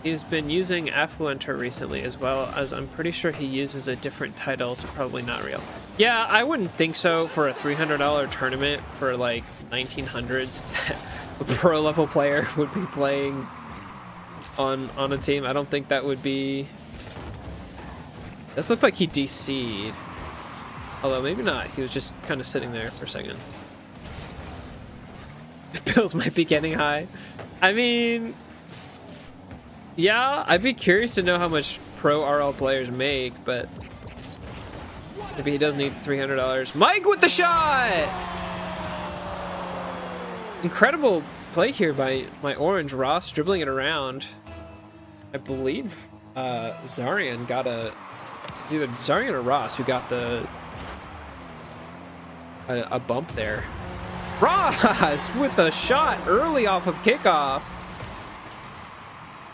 He's been using Affluenter recently, as well as I'm pretty sure he uses a different title, so probably not real. Yeah, I wouldn't think so for a $300 tournament for like 1900s that a pro level player would be playing on a team. I don't think that would be... This looked like he DC'd. Although maybe not. He was just kind of sitting there for a second. Bills might be getting high. I mean... Yeah, I'd be curious to know how much pro RL players make, but maybe he does need $300. Mike with the shot! Incredible play here by my orange. Ross dribbling it around. I believe Zarian got a... It's either Zarian or Ross who got the... a bump there. Ross with the shot early off of kickoff.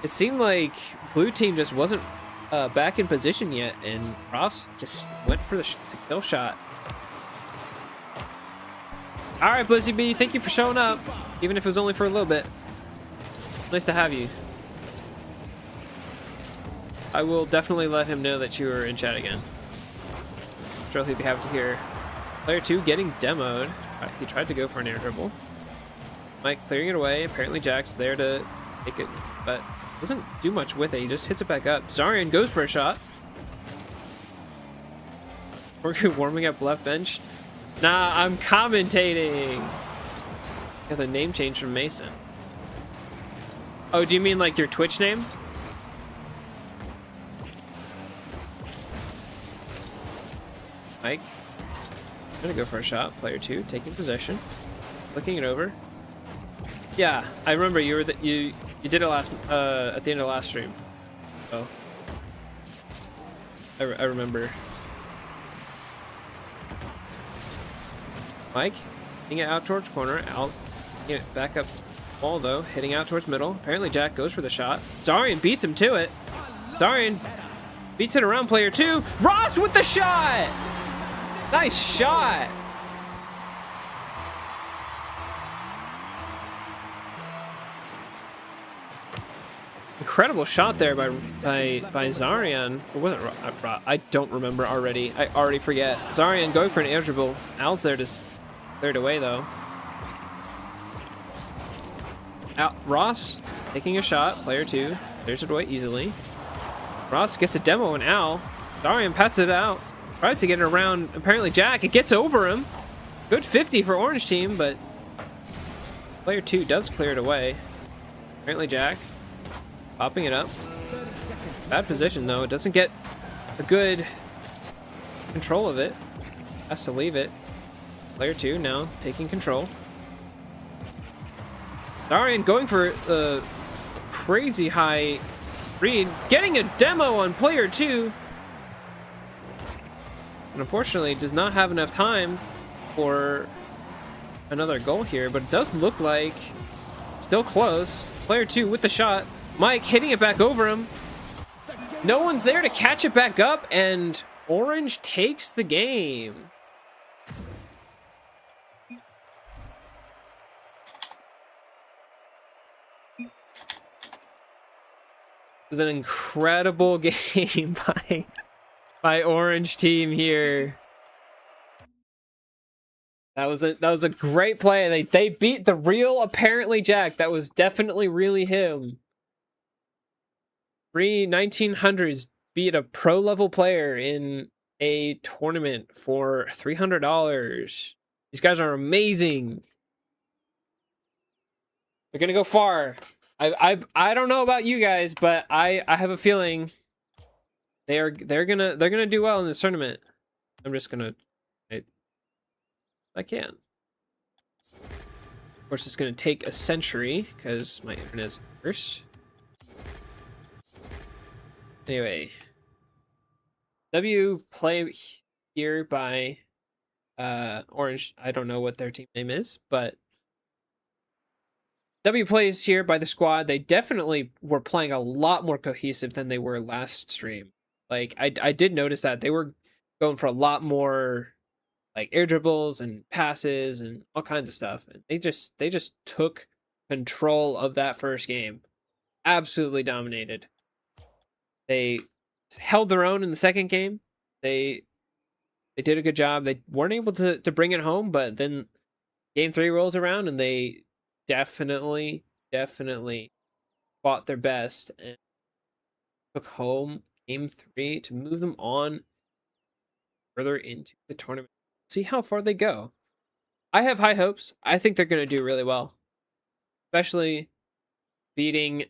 It seemed like blue team just wasn't back in position yet, and Ross just went for the kill shot. All right, Blizzy B, thank you for showing up, even if it was only for a little bit. Nice to have you. I will definitely let him know that you were in chat again. I'm sure he'd be happy to hear. Player 2 getting demoed. He tried to go for an air dribble. Mike clearing it away. Apparently Jack's there to take it, but doesn't do much with it. He just hits it back up. Zarian goes for a shot. We're warming up left bench. Nah, I'm commentating. Got the name change from Mason. Oh, do you mean like your Twitch name? Mike. Gonna go for a shot. Player 2 taking possession. Flicking it over. Yeah, I remember you were you did it last at the end of the last stream. Oh, I remember. Mike hitting it out towards corner. Al getting it back up wall though, hitting out towards middle. Apparently Jack goes for the shot. Zarian beats him to it. Zarian beats it around player 2. Ross with the shot. Nice shot. Incredible shot there by Zarian. Or was it I don't remember already. I already forget. Zarian going for an air dribble. Al's there to clear it away though. Ross taking a shot. Player 2 clears it away easily. Ross gets a demo and Al. Zarian pats it out. Tries to get it around apparently Jack. It gets over him. Good 50 for Orange team, but player 2 does clear it away. Apparently Jack popping it up. Bad position though. It doesn't get a good control of it. Has to leave it. Player 2 now taking control. Zarian going for a crazy high read. Getting a demo on player 2. And unfortunately does not have enough time for another goal here. But it does look like still close. Player 2 with the shot. Mike hitting it back over him. No one's there to catch it back up, and Orange takes the game. It was an incredible game by Orange team here. That was a great play. They beat the real apparently Jack. That was definitely really him. 1900s beat a pro level player in a tournament for $300. These guys are amazing. They're gonna go far. I don't know about you guys, but I have a feeling they're gonna do well in this tournament. I'm just gonna... I can. Of course, it's gonna take a century because my internet's worse. Anyway. W play here by Orange. I don't know what their team name is, but W plays here by the squad. They definitely were playing a lot more cohesive than they were last stream. Like I did notice that they were going for a lot more like air dribbles and passes and all kinds of stuff. And they just took control of that first game. Absolutely dominated. They held their own in the second game. They did a good job. They weren't able to bring it home, but then game 3 rolls around and they definitely fought their best and took home game 3 to move them on further into the tournament. See how far they go. I have high hopes. I think they're going to do really well, especially beating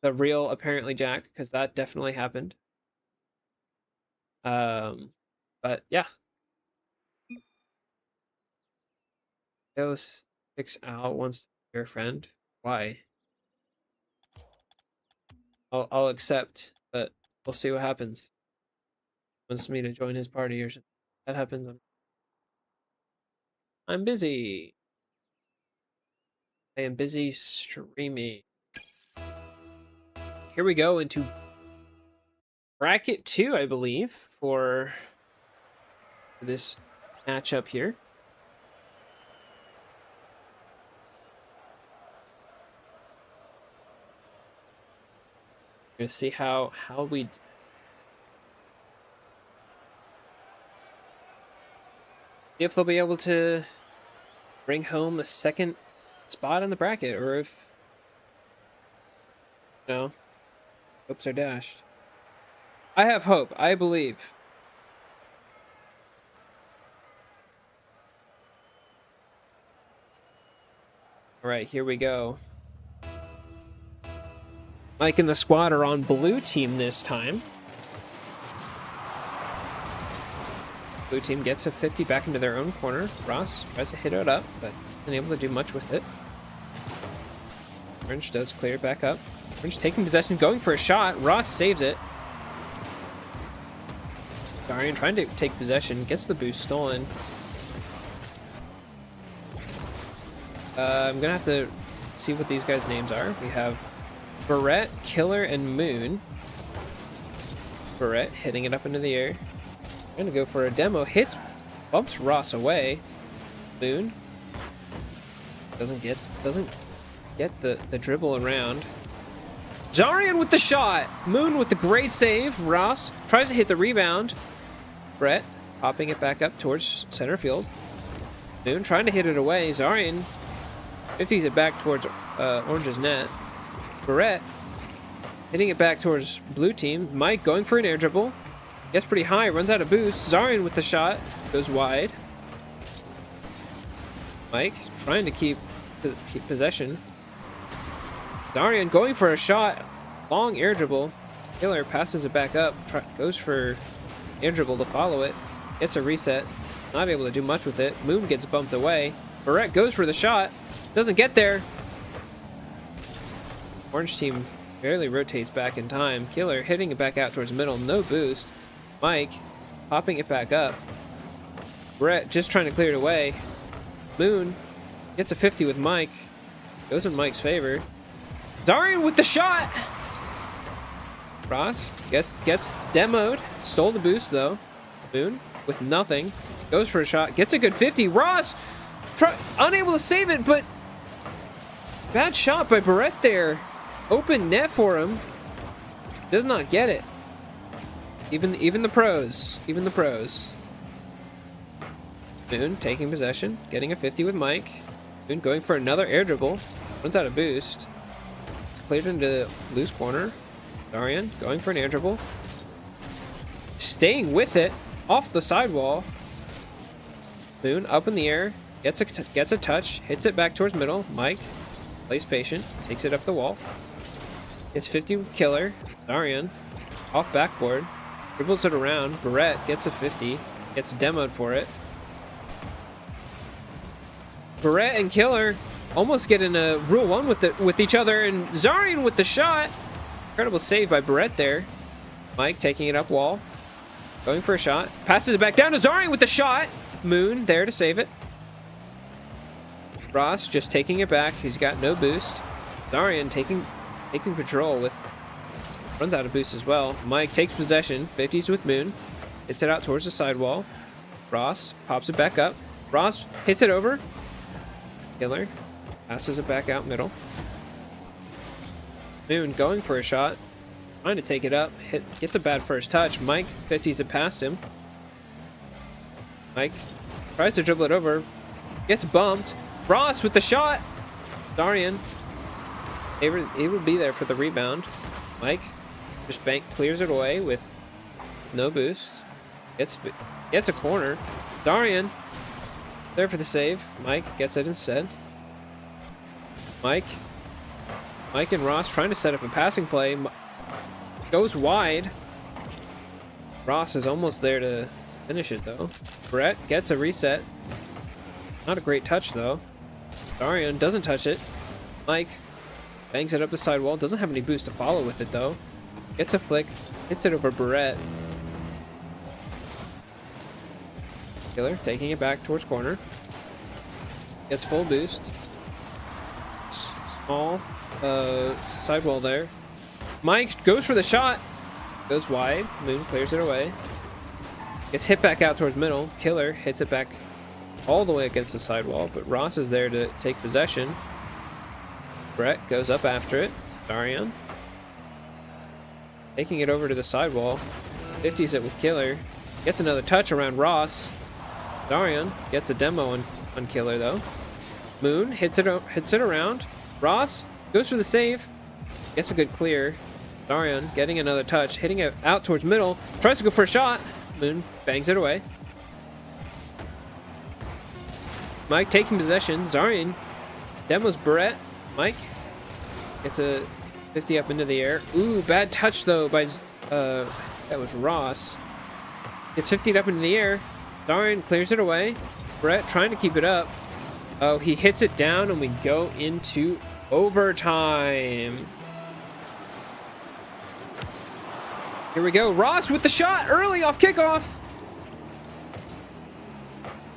the real apparently Jack, because that definitely happened. But yeah. Goes 6 out wants to be your friend. Why? I'll accept, but we'll see what happens. Wants me to join his party or something. That happens. I'm busy. I am busy streaming. Here we go into bracket 2, I believe, for this matchup here. Gonna see how we if they'll be able to bring home the second spot in the bracket, or if hopes are dashed. I have hope. I believe. All right, here we go. Mike and the squad are on blue team this time. Blue team gets a 50 back into their own corner. Ross tries to hit it up, but isn't able to do much with it. Orange does clear back up. Orange taking possession, going for a shot. Ross saves it. Darian trying to take possession, gets the boost stolen. I'm gonna have to see what these guys' names are. We have Barrett, Killer, and Moon. Barrett hitting it up into the air. Gonna go for a demo. Hits, bumps Ross away. Moon doesn't get the dribble around. Zarian with the shot. Moon with the great save. Ross tries to hit the rebound. Brett popping it back up towards center field. Moon trying to hit it away. Zarian 50s it back towards Orange's net. Barrett hitting it back towards blue team. Mike going for an air dribble. Gets pretty high, runs out of boost. Zarian with the shot. Goes wide. Mike trying to keep possession. Zarian going for a shot. Long air dribble. Killer passes it back up. Goes for air dribble to follow it. Gets a reset. Not able to do much with it. Moon gets bumped away. Barrett goes for the shot. Doesn't get there. Orange team barely rotates back in time. Killer hitting it back out towards middle. No boost. Mike popping it back up. Brett just trying to clear it away. Moon gets a 50 with Mike. Goes in Mike's favor. Zarian with the shot. Ross gets demoed. Stole the boost though. Moon with nothing. Goes for a shot. Gets a good 50. Ross unable to save it, but bad shot by Barrett there. Open net for him. Does not get it. Even the pros. Even the pros. Moon taking possession. Getting a 50 with Mike. Moon going for another air dribble. Runs out of boost. It's cleared into loose corner. Darian going for an air dribble. Staying with it. Off the sidewall. Moon up in the air. Gets a touch. Hits it back towards middle. Mike plays patient. Takes it up the wall. It's 50 with Killer. Darian off backboard. Dribbles it around. Barrett gets a 50. Gets demoed for it. Barrett and Killer almost get in a Rule 1 with each other, and Zarian with the shot. Incredible save by Barrett there. Mike taking it up wall. Going for a shot. Passes it back down to Zarian with the shot. Moon there to save it. Ross just taking it back. He's got no boost. Zarian taking control with... Runs out of boost as well. Mike takes possession. 50s with Moon. Hits it out towards the sidewall. Ross pops it back up. Ross hits it over. Killer passes it back out middle. Moon going for a shot. Trying to take it up. Gets a bad first touch. Mike 50s it past him. Mike tries to dribble it over. Gets bumped. Ross with the shot. Zarian able to be there for the rebound. Mike just clears it away with no boost. Gets a corner. Zarian there for the save. Mike gets it instead. Mike and Ross trying to set up a passing play. Goes wide. Ross is almost there to finish it though. Brett gets a reset. Not a great touch though. Zarian doesn't touch it. Mike bangs it up the sidewall. Doesn't have any boost to follow with it though. Gets a flick. Hits it over Barrett. Killer taking it back towards corner. Gets full boost. Small sidewall there. Mike goes for the shot. Goes wide. Moon clears it away. Gets hit back out towards middle. Killer hits it back all the way against the sidewall, but Ross is there to take possession. Brett goes up after it. Zarian taking it over to the sidewall. 50s it with Killer. Gets another touch around Ross. Zarian gets a demo on Killer though. Moon hits it around. Ross goes for the save. Gets a good clear. Zarian getting another touch, hitting it out towards middle. Tries to go for a shot. Moon bangs it away. Mike taking possession. Zarian demos Barrett. Mike gets a 50 up into the air. Ooh, bad touch though by that was Ross. Gets 50 up into the air. Zarian clears it away. Brett trying to keep it up. Oh, he hits it down and we go into overtime. Here we go. Ross with the shot early off kickoff.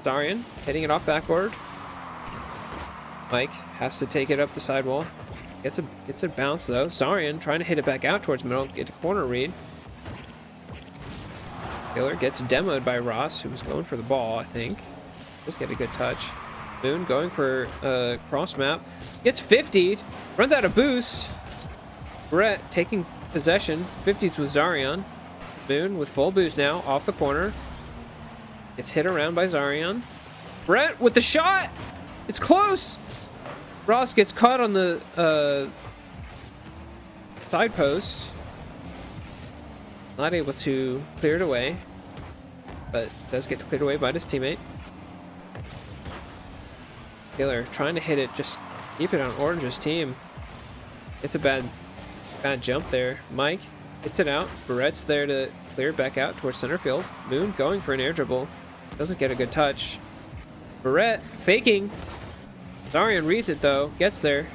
Zarian hitting it off backboard. Mike has to take it up the sidewall. Gets a bounce though. Zarian trying to hit it back out towards middle. Get a corner read. Killer gets demoed by Ross, who was going for the ball, I think. Does get a good touch. Moon going for a cross map. Gets 50'd. Runs out of boost. Brett taking possession. 50's with Zarian. Moon with full boost now. Off the corner. Gets hit around by Zarian. Brett with the shot. It's close. Ross gets caught on the side post. Not able to clear it away, but does get cleared away by his teammate. Killer trying to hit it, just keep it on Orange's team. It's a bad jump there. Mike hits it out. Barrett's there to clear it back out towards center field. Moon going for an air dribble. Doesn't get a good touch. Barrett faking. Zarian reads it though. Gets there.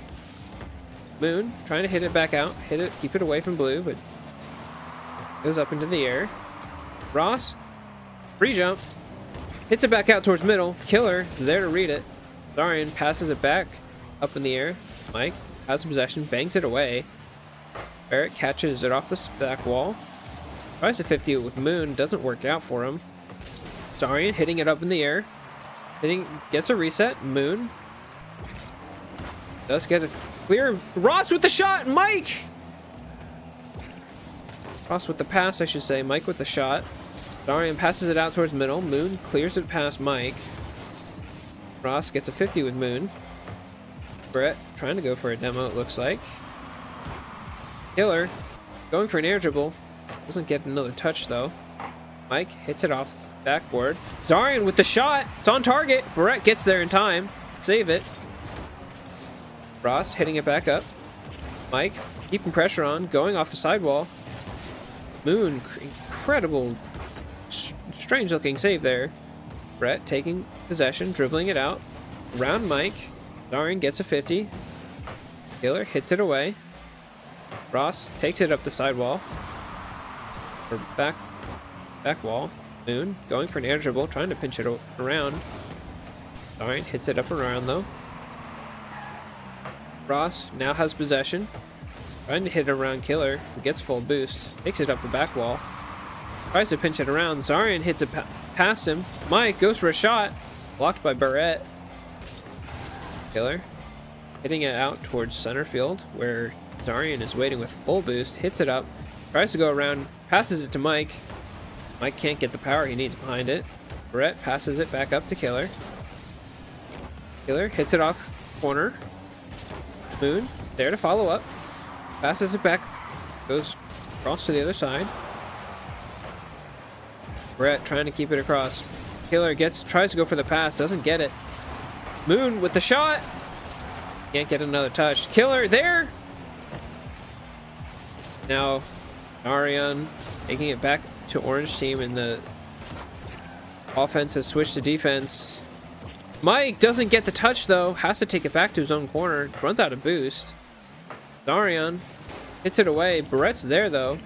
Moon trying to hit it back out. Hit it, keep it away from blue, but goes up into the air. Ross, free jump. Hits it back out towards middle. Killer is there to read it. Zarian passes it back up in the air. Mike has possession, bangs it away. Barrett catches it off the back wall. Tries to 50 it with Moon, doesn't work out for him. Zarian hitting it up in the air. Gets a reset. Moon does get a clear. Ross with the shot. Mike! Ross with the pass, I should say. Mike with the shot. Zarian passes it out towards middle. Moon clears it past Mike. Ross gets a 50 with Moon. Brett trying to go for a demo, it looks like. Killer going for an air dribble. Doesn't get another touch, though. Mike hits it off backboard. Zarian with the shot. It's on target. Barrett gets there in time. Save it. Ross hitting it back up. Mike keeping pressure on. Going off the sidewall. Moon, incredible strange looking save there. Brett taking possession, dribbling it out. Around Mike. Zarian gets a 50. Killer hits it away. Ross takes it up the sidewall. Or back wall. Moon going for an air dribble, trying to pinch it around. Zarian hits it up around though. Ross now has possession. Trying to hit it around Killer, who gets full boost. Takes it up the back wall. Tries to pinch it around. Zarian hits it past him. Mike goes for a shot. Blocked by Barrett. Killer hitting it out towards center field, where Zarian is waiting with full boost. Hits it up. Tries to go around. Passes it to Mike. Mike can't get the power he needs behind it. Barrett passes it back up to Killer. Killer hits it off corner. Moon there to follow up. Passes it back. Goes across to the other side. Brett trying to keep it across. Killer tries to go for the pass. Doesn't get it. Moon with the shot. Can't get another touch. Killer there. Now Arion taking it back to Orange team, and the offense has switched to defense. Mike doesn't get the touch though. Has to take it back to his own corner. Runs out of boost. Zarian hits it away. Barrett's there though.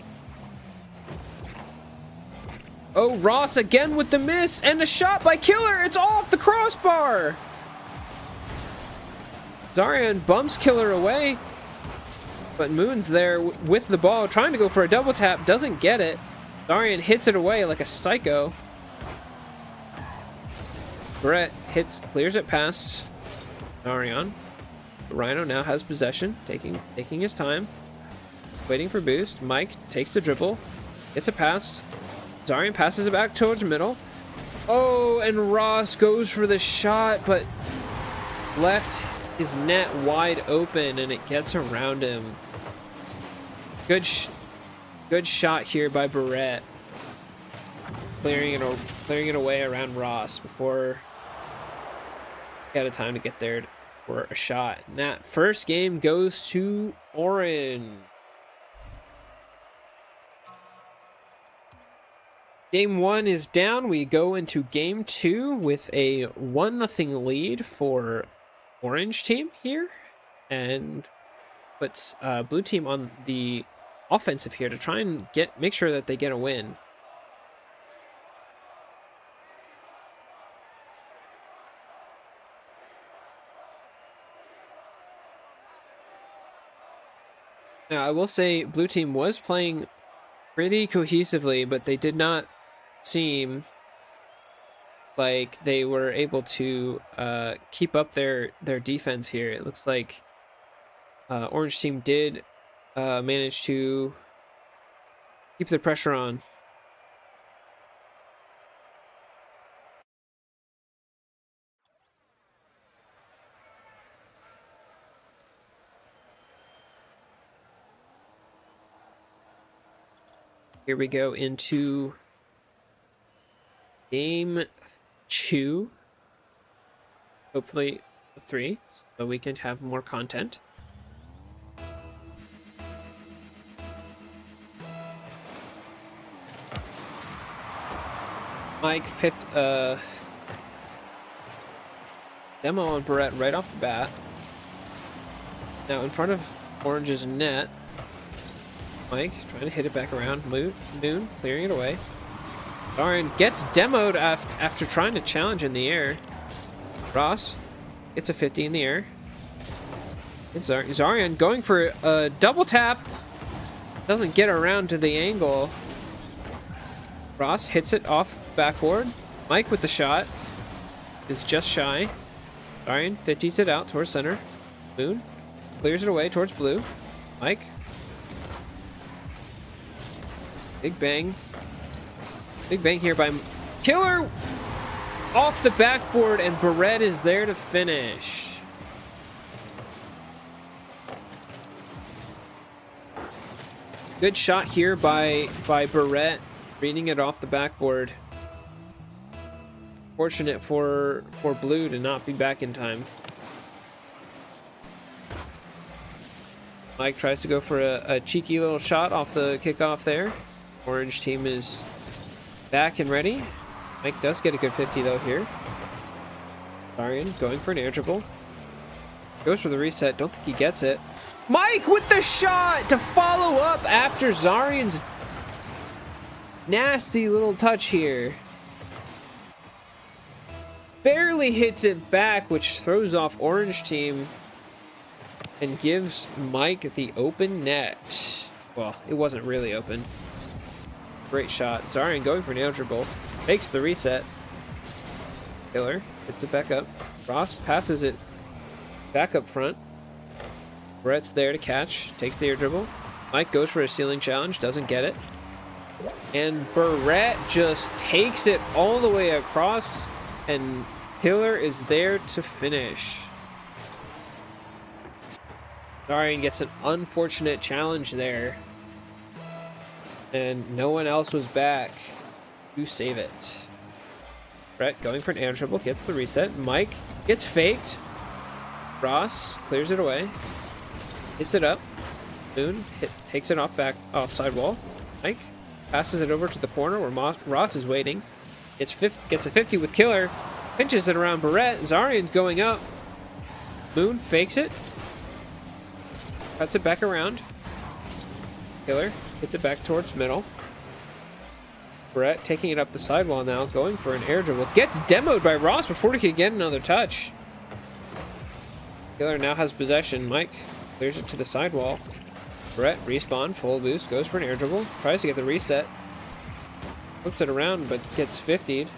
Oh, Ross again with the miss and a shot by Killer. It's off the crossbar. Zarian bumps Killer away, but Moon's there with the ball, trying to go for a double tap. Doesn't get it. Zarian hits it away like a psycho. Brett clears it past Zarian. Rhino now has possession, taking his time, waiting for boost. Mike takes the dribble, gets a pass. Zarian passes it back towards middle. Oh, and Ross goes for the shot, but left his net wide open, and it gets around him. Good shot here by Barrett, clearing it away around Ross before he had a time to get there for a shot. And that first game goes to Orange. Game 1 is down. We go into game 2 with a 1-0 lead for Orange team here, and puts blue team on the offensive here to try and make sure that they get a win. Now, I will say blue team was playing pretty cohesively, but they did not seem like they were able to keep up their defense here. It looks like Orange team did manage to keep the pressure on. Here we go into game 2. Hopefully 3, so we can have more content. Mike, fifth demo on Barrett right off the bat. Now in front of Orange's net. Mike trying to hit it back around. Moon clearing it away. Zarian gets demoed after trying to challenge in the air. Ross gets a 50 in the air. It's Zarian going for a double tap. Doesn't get around to the angle. Ross hits it off backboard. Mike with the shot. It's just shy. Zarian 50s it out towards center. Moon clears it away towards blue. Mike. Big bang. Big bang here by Killer off the backboard, and Barrett is there to finish. Good shot here by Barrett, reading it off the backboard. Fortunate for blue to not be back in time. Mike tries to go for a cheeky little shot off the kickoff there. Orange team is back and ready. Mike does get a good 50 though here. Zarian going for an air dribble. Goes for the reset. Don't think he gets it. Mike with the shot to follow up after Zarian's nasty little touch here. Barely hits it back, which throws off Orange team and gives Mike the open net. Well, it wasn't really open. Great shot. Zarian going for an air dribble. Makes the reset. Killer hits it back up. Ross passes it back up front. Brett's there to catch. Takes the air dribble. Mike goes for a ceiling challenge. Doesn't get it. And Barrett just takes it all the way across. And Killer is there to finish. Zarian gets an unfortunate challenge there. And no one else was back to save it. Brett going for an air dribble, gets the reset. Mike gets faked. Ross clears it away. Hits it up. Moon takes it off sidewall. Mike passes it over to the corner where Ross is waiting. Gets a 50 with Killer. Pinches it around Barrett. Zarian's going up. Moon fakes it. Cuts it back around. Killer hits it back towards middle. Barrett taking it up the sidewall now, going for an air dribble. Gets demoed by Ross before he could get another touch. Killer now has possession. Mike clears it to the sidewall. Barrett respawn, full boost, goes for an air dribble. Tries to get the reset. Flips it around, but gets 50'd.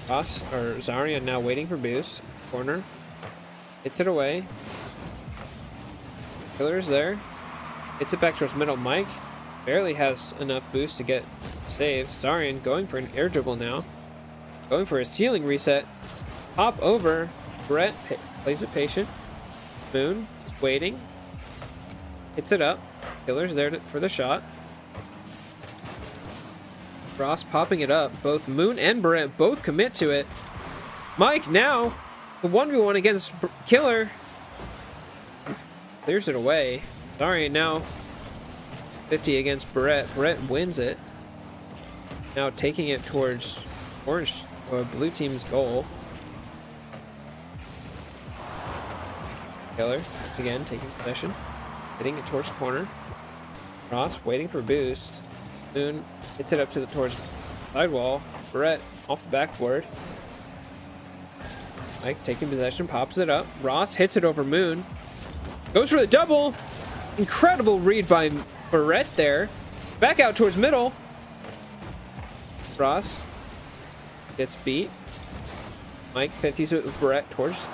Zarian now waiting for boost. Corner. Hits it away. Killer's there. Hits it back towards middle. Mike barely has enough boost to get saved. Zarian going for an air dribble now. Going for a ceiling reset. Hop over. Brett plays it patient. Moon is waiting. Hits it up. Killer's there for the shot. Ross popping it up. Both Moon and Brett both commit to it. Mike now the 1v1 against Killer. Clears it away. Zarian now 50 against Barrett. Barrett wins it. Now taking it towards orange or blue team's goal. Killer again taking possession. Hitting it towards the corner. Ross waiting for boost. Moon hits it up towards sidewall. Barrett off the backboard. Mike taking possession, pops it up. Ross hits it over Moon. Goes for the double. Incredible read by Barrett there. Back out towards middle. Ross gets beat. Mike 50s it with Barrett towards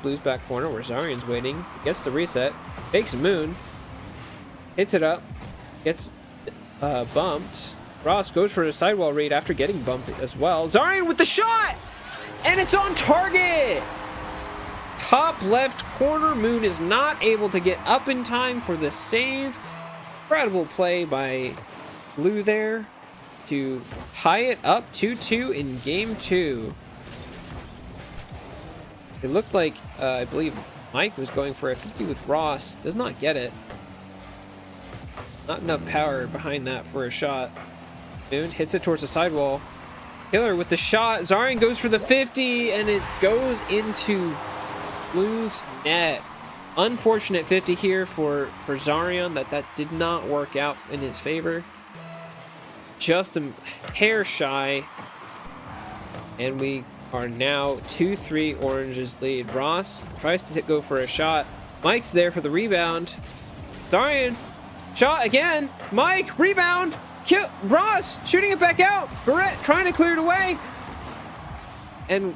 Blue's back corner where Zarian's waiting. Gets the reset. Takes Moon. Hits it up. Gets bumped. Ross goes for a sidewall read after getting bumped as well. Zarian with the shot! And it's on target! Top left corner. Moon is not able to get up in time for the save. Incredible play by Blue there to tie it up 2-2 in game 2. It looked like, I believe Mike was going for a 50 with Ross. Does not get it. Not enough power behind that for a shot. Moon hits it towards the sidewall. Killer with the shot. Zarian goes for the 50, and it goes into Blue's net. Unfortunate 50 here for Zarian. That did not work out in his favor. Just a hair shy. And we are now 2-3 Orange's lead. Ross tries to go for a shot. Mike's there for the rebound. Zarian, shot again. Mike, rebound. Ross shooting it back out. Barrett trying to clear it away. And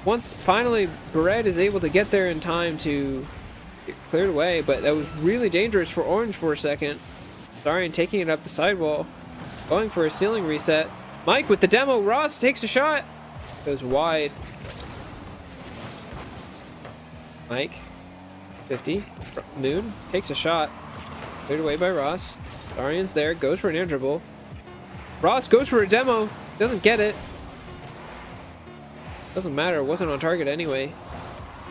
once finally Barrett is able to get there in time to get cleared away, but that was really dangerous for Orange for a second. Zarian taking it up the sidewall. Going for a ceiling reset. Mike with the demo. Ross takes a shot. Goes wide. Mike. 50. Moon takes a shot. Cleared away by Ross. Zarian's there. Goes for an air dribble. Ross goes for a demo. Doesn't get it. Doesn't matter. It wasn't on target anyway.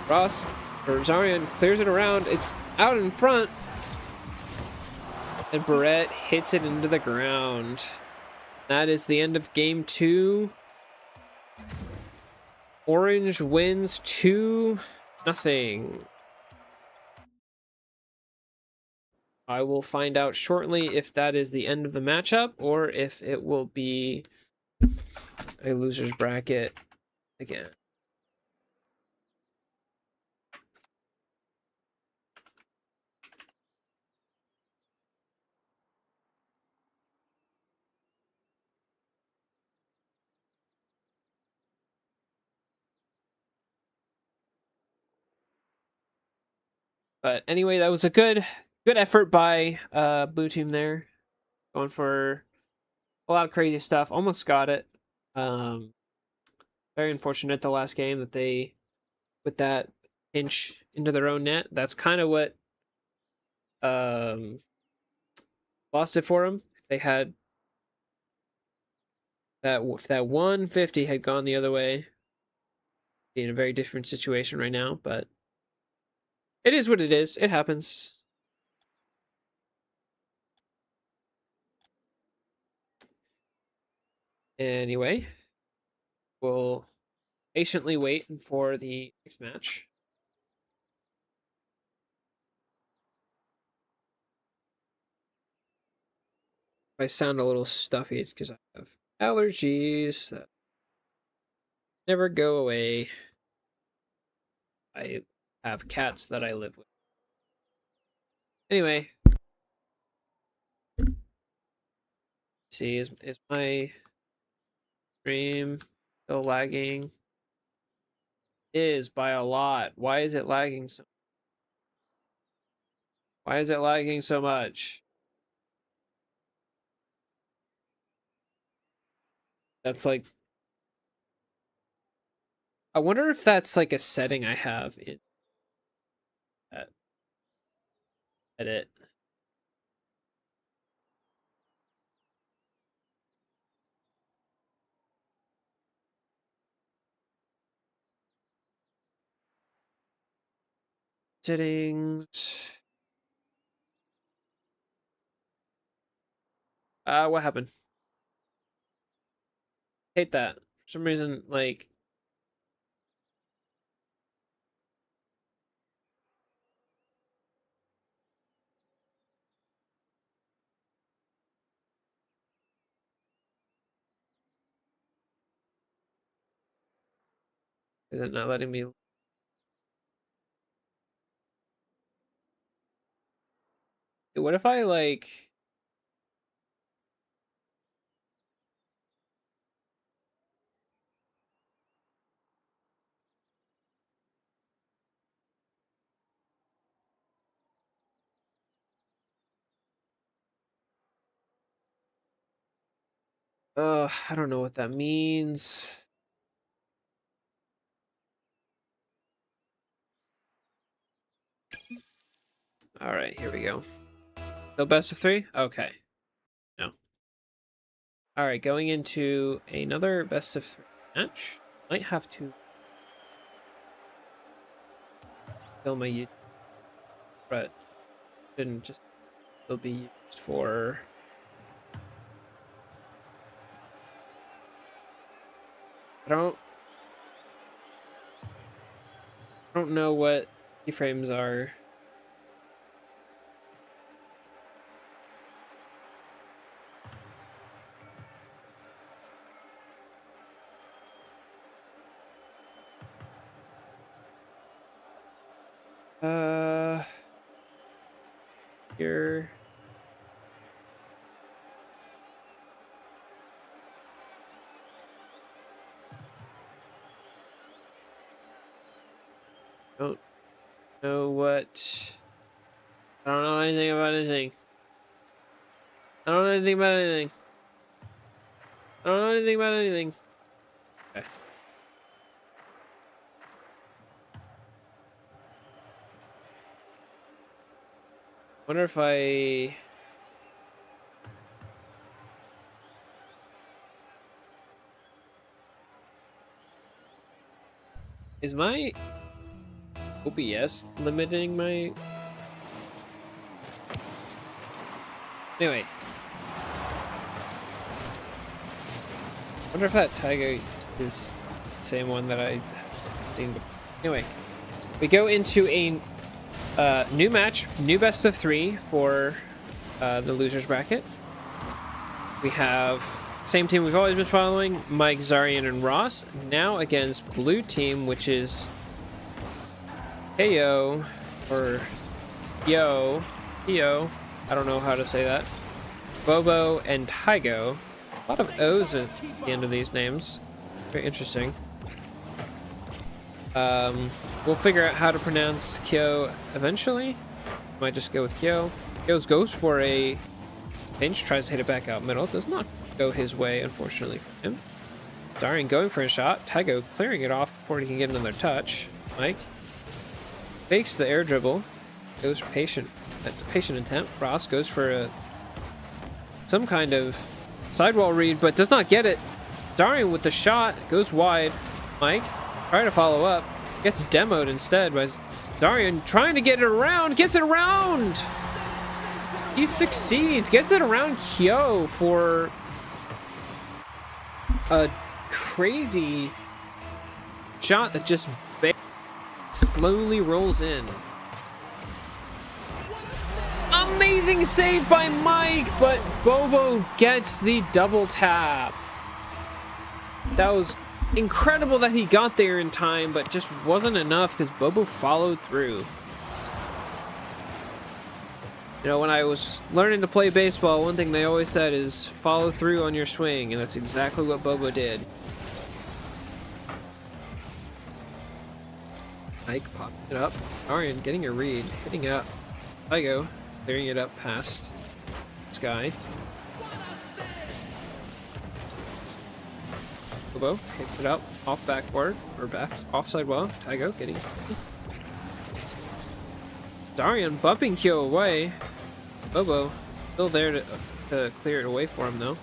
Zarian clears it around. It's out in front. And Barrett hits it into the ground. That is the end of game 2. Orange wins 2-0. I will find out shortly if that is the end of the matchup or if it will be a loser's bracket again. But anyway, that was a good effort by blue team there. Going for a lot of crazy stuff. Almost got it. Very unfortunate the last game that they put that inch into their own net. That's kind of what lost it for them. If they had if that 150 had gone the other way, be in a very different situation right now, but it is what it is. It happens. Anyway, we'll patiently wait for the next match. If I sound a little stuffy, it's because I have allergies that never go away. I have cats that I live with. Anyway, see, is my stream still lagging? It is by a lot. Why is it lagging so? Why is it lagging so much? That's like, I wonder if that's like a setting I have in that edit. Settings. What happened? Hate that. For some reason, like, is it not letting me? What if I like? I don't know what that means. All right, here we go. No best of 3? Okay. No. All right, going into another best of 3 match. Might have to kill my YouTube, but didn't just still be used for. I don't know what keyframes are. Here. Don't know what. I don't know anything about anything. I don't know anything about anything. I don't know anything about anything. Okay. Wonder if I. Is my OBS limiting my. Anyway. wonder if that Taigo is the same one that I've seen before. Anyway, we go into a new match, new best of 3 for the losers bracket. We have same team we've always been following, Mike, Zarian, and Ross. Now against blue team, which is KO or Yo, I don't know how to say that. Bobo and Taigo. A lot of O's at the end of these names. Very interesting. We'll figure out how to pronounce Kyo eventually. Might just go with Kyo. Kyo goes for a pinch, tries to hit it back out middle. Does not go his way, unfortunately for him. Darian going for a shot. Taigo clearing it off before he can get another touch. Mike fakes the air dribble. Goes for patient attempt. Ross goes for some kind of sidewall read, but does not get it. Darian with the shot goes wide. Mike trying to follow up, gets demoed instead by Darian trying to get it around. Gets it around. He succeeds. Gets it around Kyo for a crazy shot that just slowly rolls in. Amazing save by Mike, but Bobo gets the double tap. That was incredible that he got there in time, but just wasn't enough because Bobo followed through. You know, when I was learning to play baseball, one thing they always said is follow through on your swing, and that's exactly what Bobo did. Mike popping it up. Arian getting a read, hitting it up. Taigo clearing it up past Sky. Bobo hits it up off backboard or offside well. Taigo getting Darian bumping Kyo away. Bobo still there to clear it away for him though.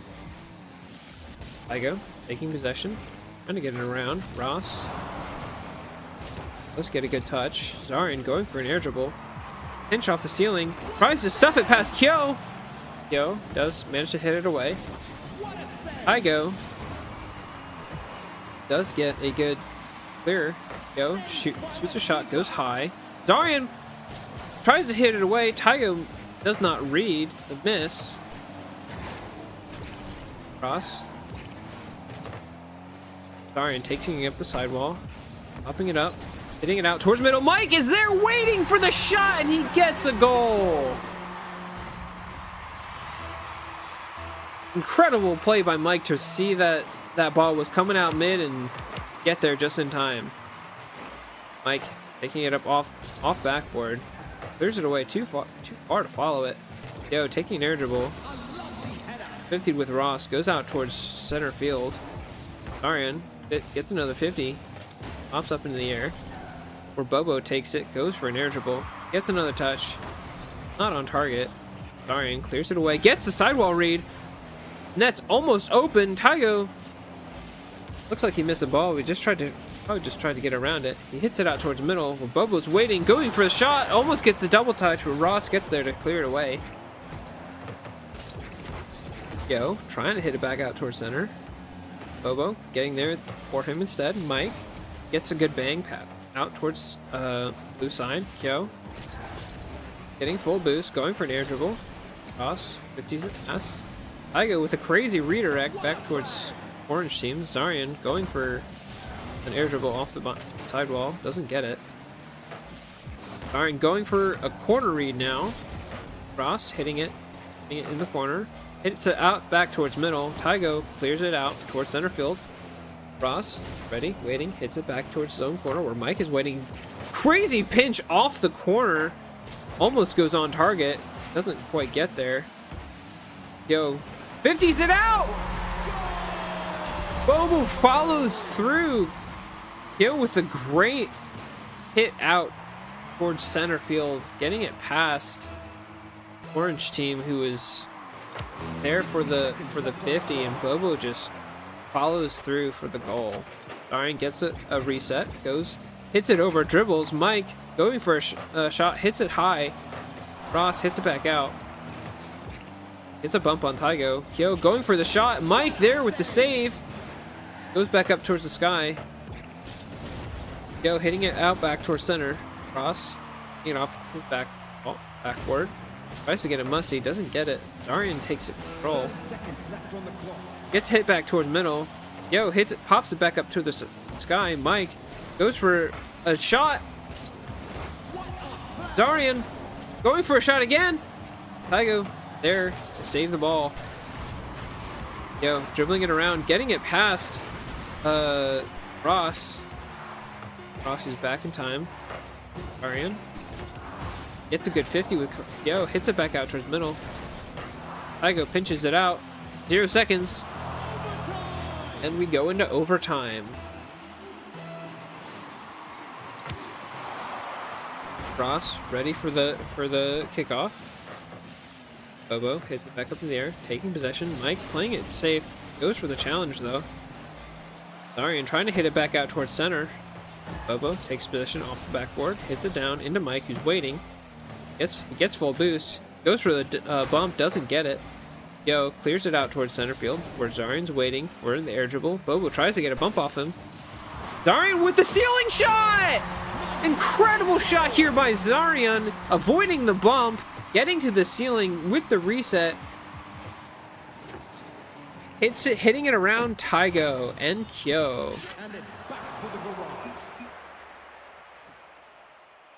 Taigo taking possession, trying to get it around. Ross. Let's get a good touch. Zarian going for an air dribble. Pinch off the ceiling. Tries to stuff it past Kyo. Kyo does manage to hit it away. Taigo does get a good clear. Kyo shoots a shot, goes high. Darian tries to hit it away. Taigo does not read the miss. Cross. Darian taking up the sidewall. Popping it up. Hitting it out towards middle. Mike is there waiting for the shot, and he gets a goal. Incredible play by Mike to see that that ball was coming out mid and get there just in time. Mike taking it up off backboard. Clears it away too far to follow it. Yo, taking an air dribble. 50 with Ross. Goes out towards center field. Darian gets another 50. Pops up into the air. Where Bobo takes it, goes for an air dribble, gets another touch, not on target. Darian clears it away, gets the sidewall read. Net's almost open. Taigo looks like he missed the ball. We just tried to get around it. He hits it out towards the middle where Bobo's waiting, going for the shot, almost gets the double touch, but Ross gets there to clear it away. Yo, trying to hit it back out towards center. Bobo getting there for him instead. Mike gets a good bang pat out towards blue side. Kyo getting full boost, going for an air dribble. Ross 50s it past. Taigo with a crazy redirect back towards orange team. Zarian going for an air dribble off the sidewall, doesn't get it. Zarian going for a corner read now. Ross hitting it in the corner. Hits it out back towards middle. Taigo clears it out towards center field. Ross, ready, waiting, hits it back towards his own corner where Mike is waiting. Crazy pinch off the corner. Almost goes on target. Doesn't quite get there. Yo, 50s it out! Bobo follows through. Yo with a great hit out towards center field. Getting it past orange team who is there for the 50, and Bobo just follows through for the goal. Darian gets a reset, hits it over, dribbles. Mike going for a shot, hits it high. Ross hits it back out. Gets a bump on Taigo. Kyo going for the shot. Mike there with the save. Goes back up towards the sky. Yo, hitting it out back towards center. Cross. You know, his back, backward. Tries to get a musty, doesn't get it. Zarian takes it control. Gets hit back towards middle. Yo, hits it, pops it back up to the sky. Mike goes for a shot. Zarian going for a shot again. Taigo there to save the ball. Yo, dribbling it around, getting it past Ross. Ross is back in time. Zarian gets a good 50 with Yo, hits it back out towards middle. Taigo pinches it out. 0 seconds. And we go into overtime. Ross ready for the kickoff. Bobo hits it back up in the air, taking possession. Mike playing it safe. Goes for the challenge though. Zarian trying to hit it back out towards center. Bobo takes possession off the backboard, hits it down into Mike, who's waiting. He gets full boost. Goes for the bump, doesn't get it. Yo clears it out towards center field, where Zarian's waiting for the air dribble. Bobo tries to get a bump off him. Zarian with the ceiling shot! Incredible shot here by Zarian, avoiding the bump, getting to the ceiling with the reset. Hitting it around Taigo and Kyo. And it's back to the garage.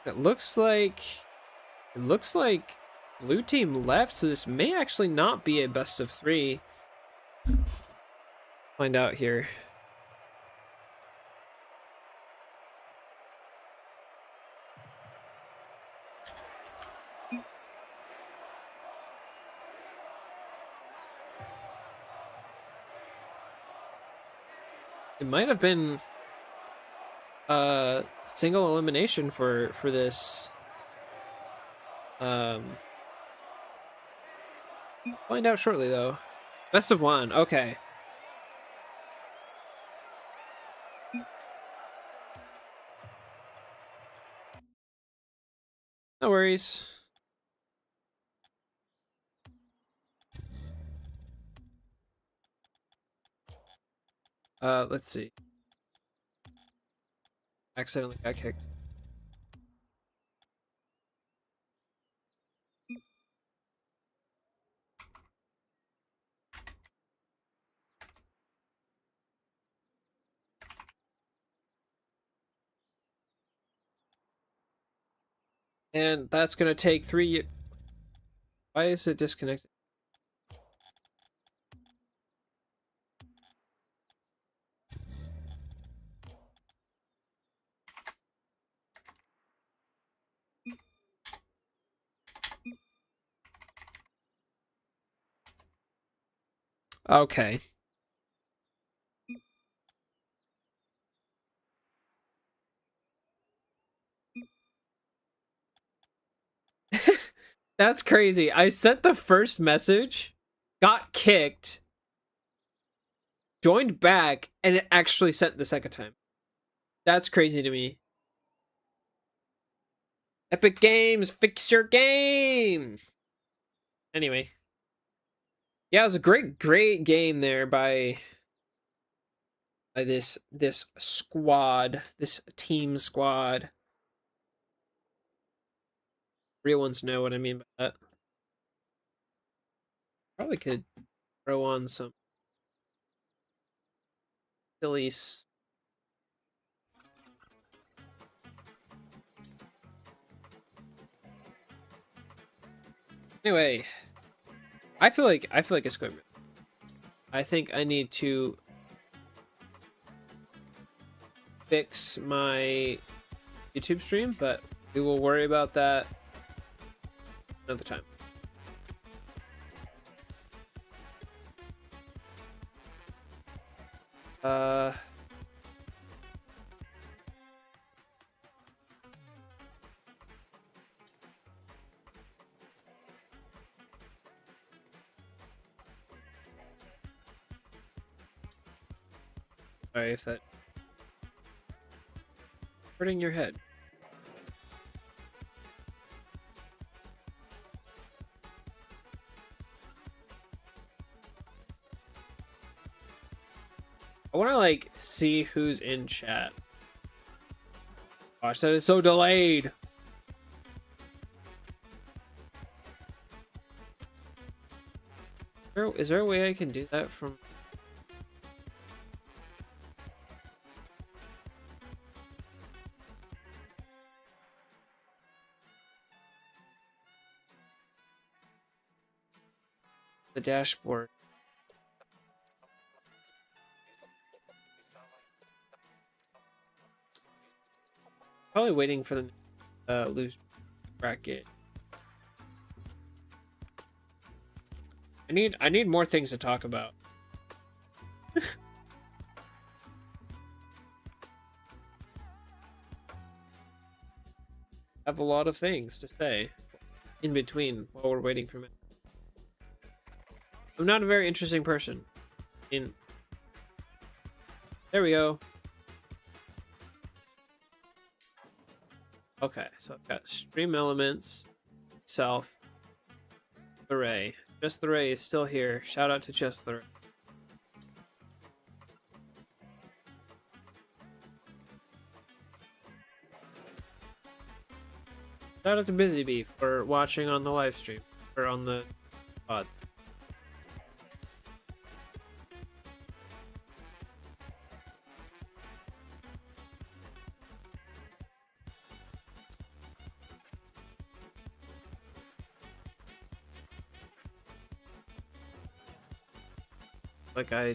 It looks like blue team left, so this may actually not be a best of 3. Find out here. It might have been single elimination for this. Find out shortly though. Best of 1. Okay. No worries. Let's see. Accidentally got kicked. And that's gonna take 3. Why is it disconnected? Okay. That's crazy. I sent the first message, got kicked, joined back, and it actually sent the second time. That's crazy to me. Epic Games, fix your game! Anyway. Yeah, it was a great game there by this squad, this team squad. Real ones know what I mean by that. Probably could throw on some silly. Anyway, I feel like it's going. I think I need to fix my YouTube stream, but we will worry about that another time. Sorry if that hurting your head. I want to like see who's in chat. Gosh, that is so delayed. Is there a way I can do that from? The dashboard. Probably waiting for the loose bracket. I need more things to talk about. I have a lot of things to say in between while we're waiting for me. I'm not a very interesting person. There we go. Okay, so I've got stream elements, self, the Ray. Just the Ray is still here. Shout out to Just the Ray. Shout out to Busy Bee for watching on the live stream or on the pod. Like I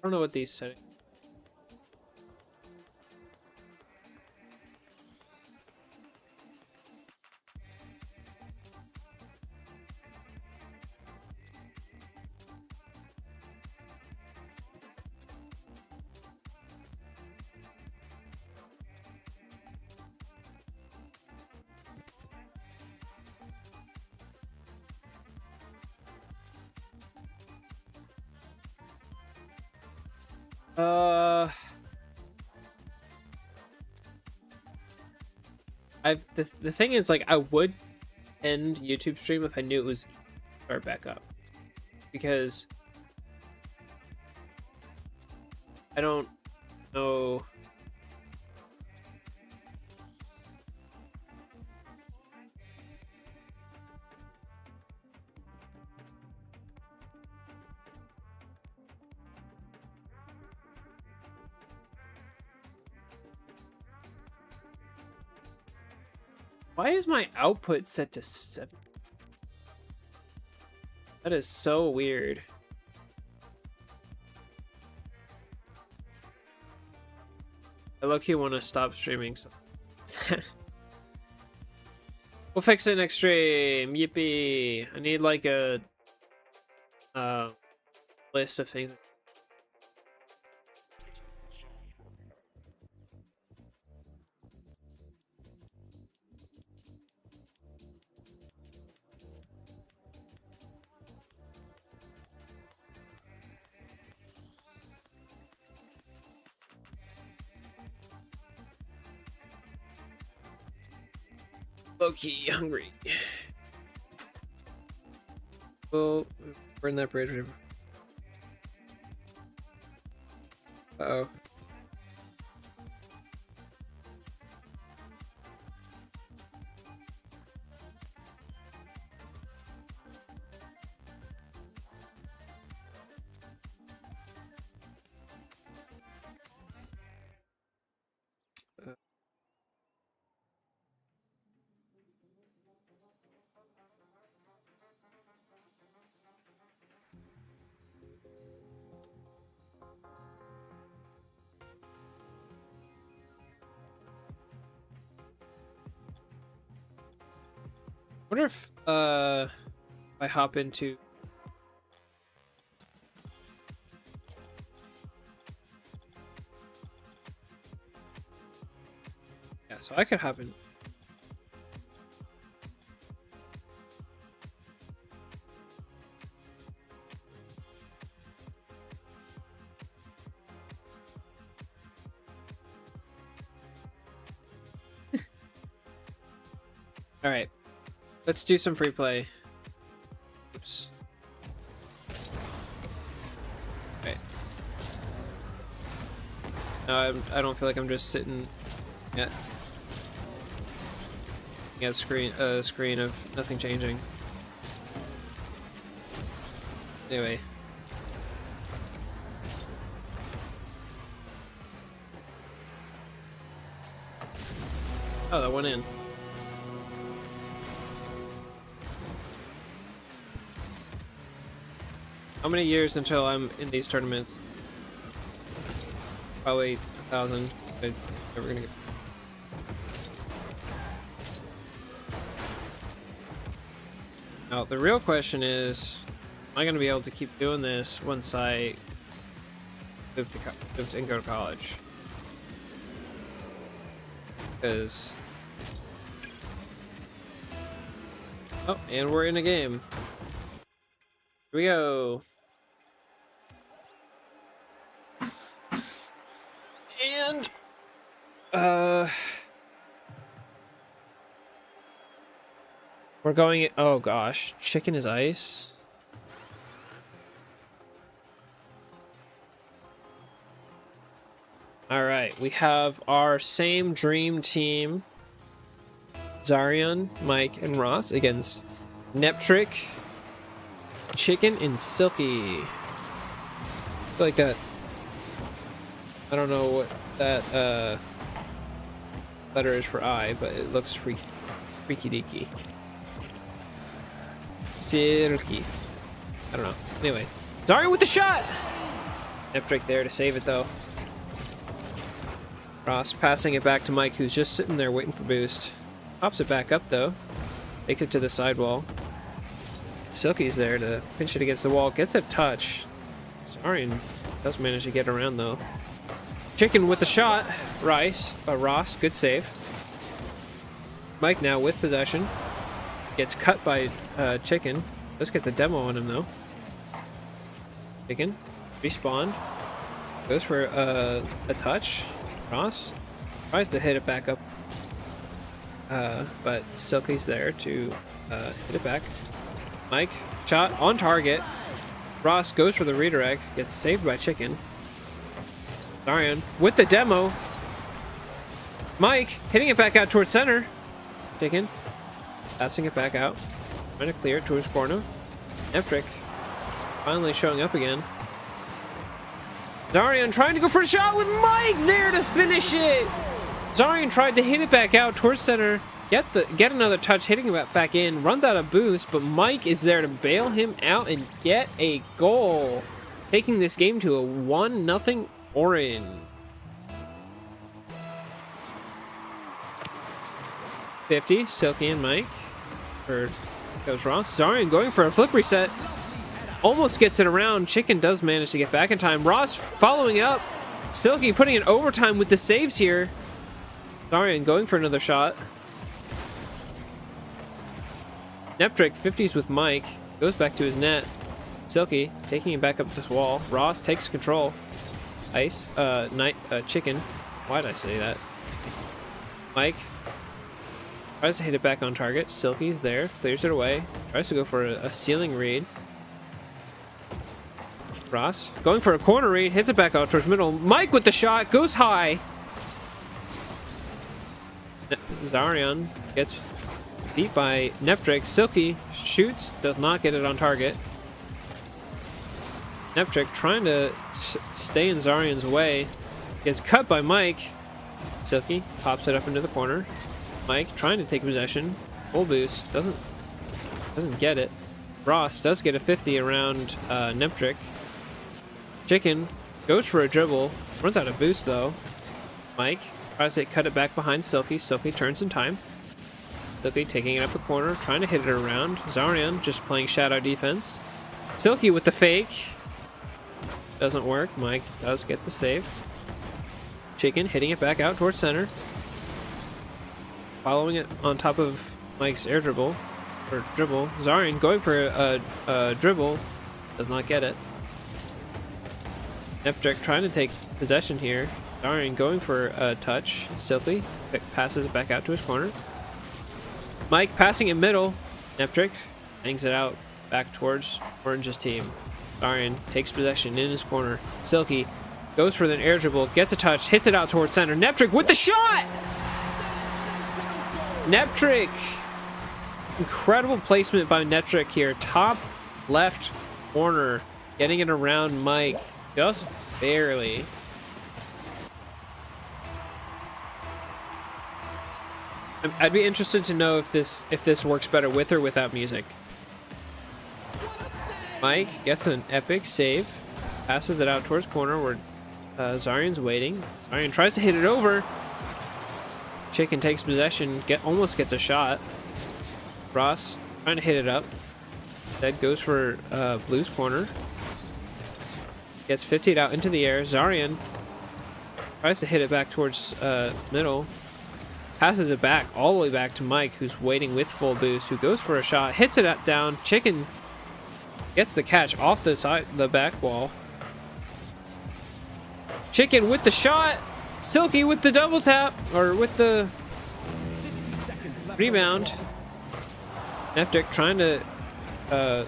don't know what these settings. The thing is, like, I would end YouTube stream if I knew it was start back up, because I don't know. Why is my output set to 7? That is so weird. I low-key want to stop streaming, so we'll fix it next stream. Yippee! I need like a list of things. Low-key hungry. We'll burn that bridge. Uh-oh. Wonder if I hop into. Yeah, so I could hop in. All right, let's do some free play. Oops. Okay. No, I don't feel like I'm just sitting at screen of nothing changing. Anyway. Oh, that went in. How many years until I'm in these tournaments? Probably 1,000. I'm never gonna get. Now the real question is, am I gonna be able to keep doing this once I live and go to college? Because oh, and we're in a game. Here we go. And we're going. Oh gosh, chicken is ice. All right, we have our same dream team: Zarian, Mike, and Ross against Neptric, Chicken, and Silky. I feel like that. I don't know what that letter is for I, but it looks freaky deaky. Silky. I don't know. Anyway, Zarian with the shot. Neptric there to save it though. Ross passing it back to Mike, who's just sitting there waiting for boost. Pops it back up though. Takes it to the sidewall. Silky's there to pinch it against the wall. Gets a touch. Zarian does manage to get around though. Chicken with the shot. Ross, good save. Mike now with possession. Gets cut by Chicken. Let's get the demo on him though. Chicken. Respawn. Goes for a touch. Ross tries to hit it back up. But Silky's there to hit it back. Mike, shot on target. Ross goes for the redirect. Gets saved by Chicken. Zarian with the demo. Mike hitting it back out towards center. Chicken passing it back out. Trying to clear it towards corner. Neptric finally showing up again. Zarian trying to go for a shot with Mike there to finish it. Zarian tried to hit it back out towards center. Get another touch, hitting it back in. Runs out of boost, but Mike is there to bail him out and get a goal, taking this game to a 1-0 Orin. 50, Silky and Mike. Or goes Ross. Zarian going for a flip reset. Almost gets it around. Chicken does manage to get back in time. Ross following up. Silky putting in overtime with the saves here. Zarian going for another shot. Neptric 50s with Mike. Goes back to his net. Silky taking it back up this wall. Ross takes control. Ice. Chicken. Why did I say that? Mike tries to hit it back on target. Silky's there. Clears it away. Tries to go for a ceiling read. Ross going for a corner read. Hits it back out towards middle. Mike with the shot. Goes high. Zarian gets beat by Neptric. Silky shoots. Does not get it on target. Neptric trying to stay in Zarian's way. Gets cut by Mike. Silky pops it up into the corner. Mike trying to take possession. Full boost. Doesn't get it. Ross does get a 50 around Neptric. Chicken goes for a dribble. Runs out of boost though. Mike tries to cut it back behind Silky. Silky turns in time. Silky taking it up the corner, trying to hit it around. Zarian just playing shadow defense. Silky with the fake. Doesn't work. Mike does get the save. Chicken hitting it back out towards center. Following it on top of Mike's air dribble. Or dribble. Zarian going for a dribble. Does not get it. Neptrick trying to take possession here. Zarian going for a touch. Silky passes it back out to his corner. Mike passing in middle. Neptrick hangs it out back towards Orange's team. Zarian takes possession in his corner. Silky goes for the air dribble, gets a touch, hits it out towards center. Neptrick with the shot! Neptrick! Incredible placement by Neptrick here. Top left corner, getting it around Mike. Just barely. I'd be interested to know if this works better with or without music. Mike gets an epic save, passes it out towards corner where Zarian's waiting. Zarian tries to hit it over. Chicken takes possession, almost gets a shot. Ross trying to hit it up. That goes for Blue's corner. Gets 50'd out into the air. Zarian tries to hit it back towards middle. Passes it back, all the way back to Mike, who's waiting with full boost, who goes for a shot, hits it down. Chicken gets the catch off the back wall. Chicken with the shot. Silky with the double tap, or with the rebound. Neptrick trying to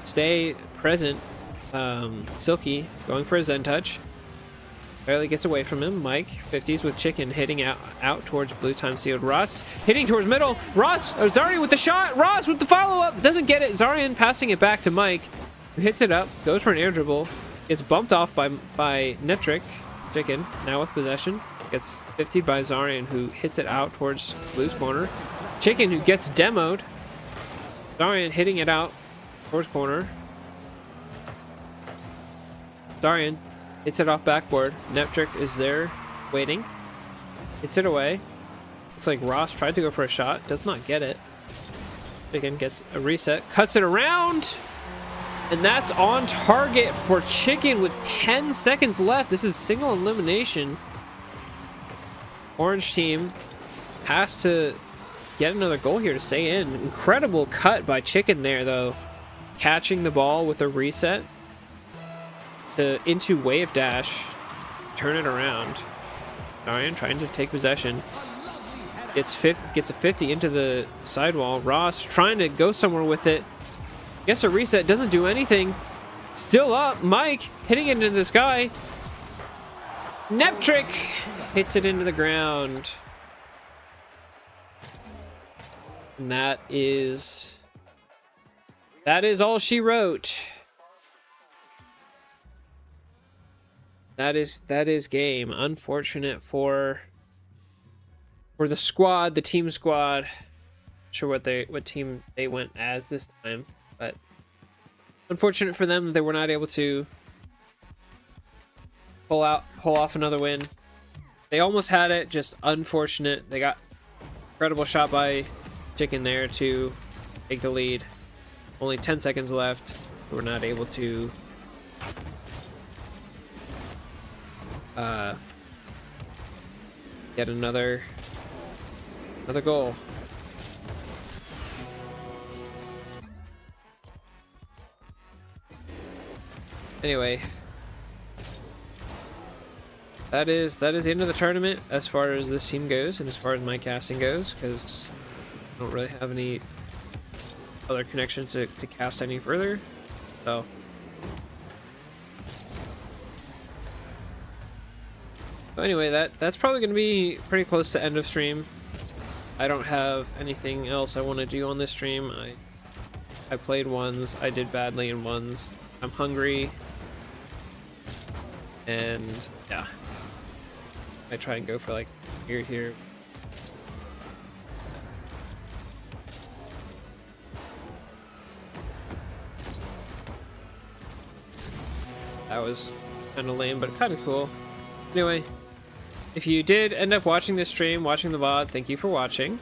stay present. Silky going for a Zen touch. Barely gets away from him. Mike, 50s with Chicken hitting out towards blue time sealed. Ross hitting towards middle. Zarian with the shot. Ross with the follow-up. Doesn't get it. Zarian passing it back to Mike, who hits it up. Goes for an air dribble. Gets bumped off by Neptrick. Chicken now with possession. Gets 50 by Zarian, who hits it out towards Blue's corner. Chicken, who gets demoed. Zarian hitting it out towards corner. Zarian hits it off backboard. Neptrick is there waiting. Hits it away. Looks like Ross tried to go for a shot. Does not get it. Chicken gets a reset. Cuts it around. And that's on target for Chicken with 10 seconds left. This is single elimination. Orange team has to get another goal here to stay in. Incredible cut by Chicken there, though. Catching the ball with a reset. Into wave dash, turn it around. Zarian trying to take possession. Gets a 50 into the sidewall. Ross trying to go somewhere with it. Gets a reset, doesn't do anything. Still up. Mike hitting it into the sky. Neptrick hits it into the ground. And that is all she wrote. That is game. Unfortunate for the squad, the team squad. Not sure what team they went as this time, but unfortunate for them that they were not able to pull off another win. They almost had it, just unfortunate. They got incredible shot by Chicken there to take the lead. Only 10 seconds left. They were not able to get another goal. Anyway, that is the end of the tournament as far as this team goes and as far as my casting goes, because I don't really have any other connections to cast any further. So anyway, that's probably going to be pretty close to end of stream. I don't have anything else I want to do on this stream. I played ones. I did badly in ones. I'm hungry. And yeah. I try and go for like here. That was kind of lame, but kind of cool. Anyway, if you did end up watching this stream, watching the VOD, thank you for watching.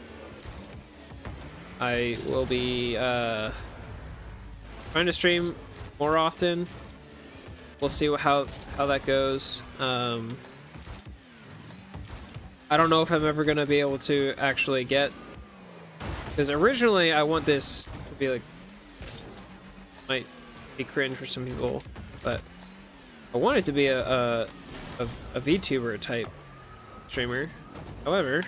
I will be trying to stream more often. We'll see how that goes. I don't know if I'm ever gonna be able to actually get, because originally I want this to be like, might be cringe for some people, but I want it to be a VTuber type streamer. However,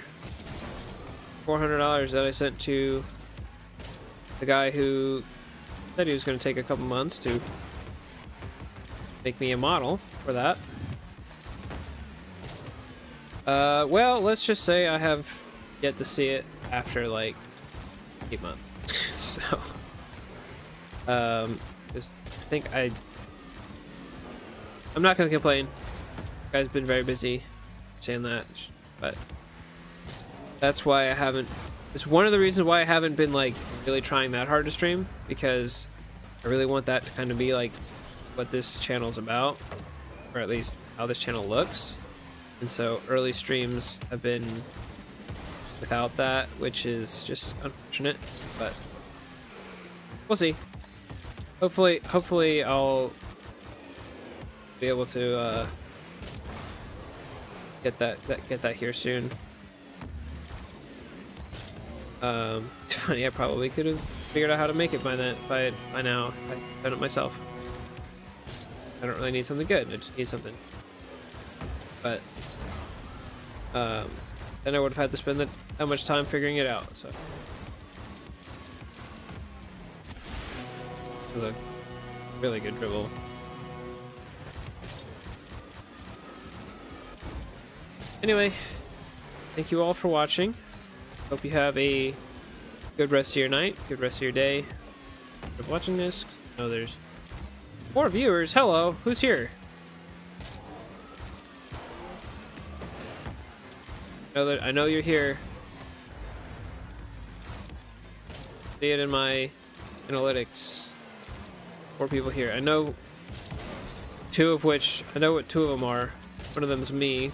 $400 that I sent to the guy who said he was going to take a couple months to make me a model for that. Well, let's just say I have yet to see it after like 8 months. So, just think I'm not going to complain. Guy's been very busy saying that, but that's why I haven't. It's one of the reasons why I haven't been like really trying that hard to stream, because I really want that to kind of be like what this channel's about, or at least how this channel looks. And so early streams have been without that, which is just unfortunate, but we'll see. Hopefully I'll be able to get that here soon. It's funny, I probably could have figured out how to make it by now if I'd done it myself. I don't really need something good, I just need something. But then I would have had to spend that much time figuring it out, so. It was a really good dribble. Anyway, thank you all for watching. Hope you have a good rest of your night, good rest of your day. For watching this, oh, there's more viewers. Hello, who's here? I know you're here. See it in my analytics. 4 people here. I know what 2 of them are. One of them is me.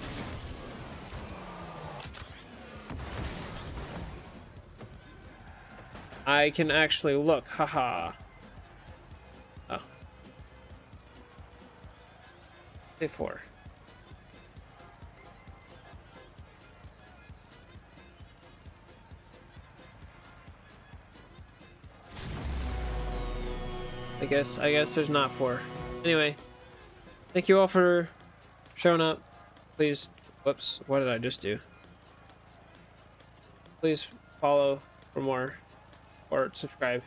I can actually look, haha. Oh. Say 4. I guess there's not 4. Anyway, thank you all for showing up. Please, whoops, what did I just do? Please follow for more, or subscribe.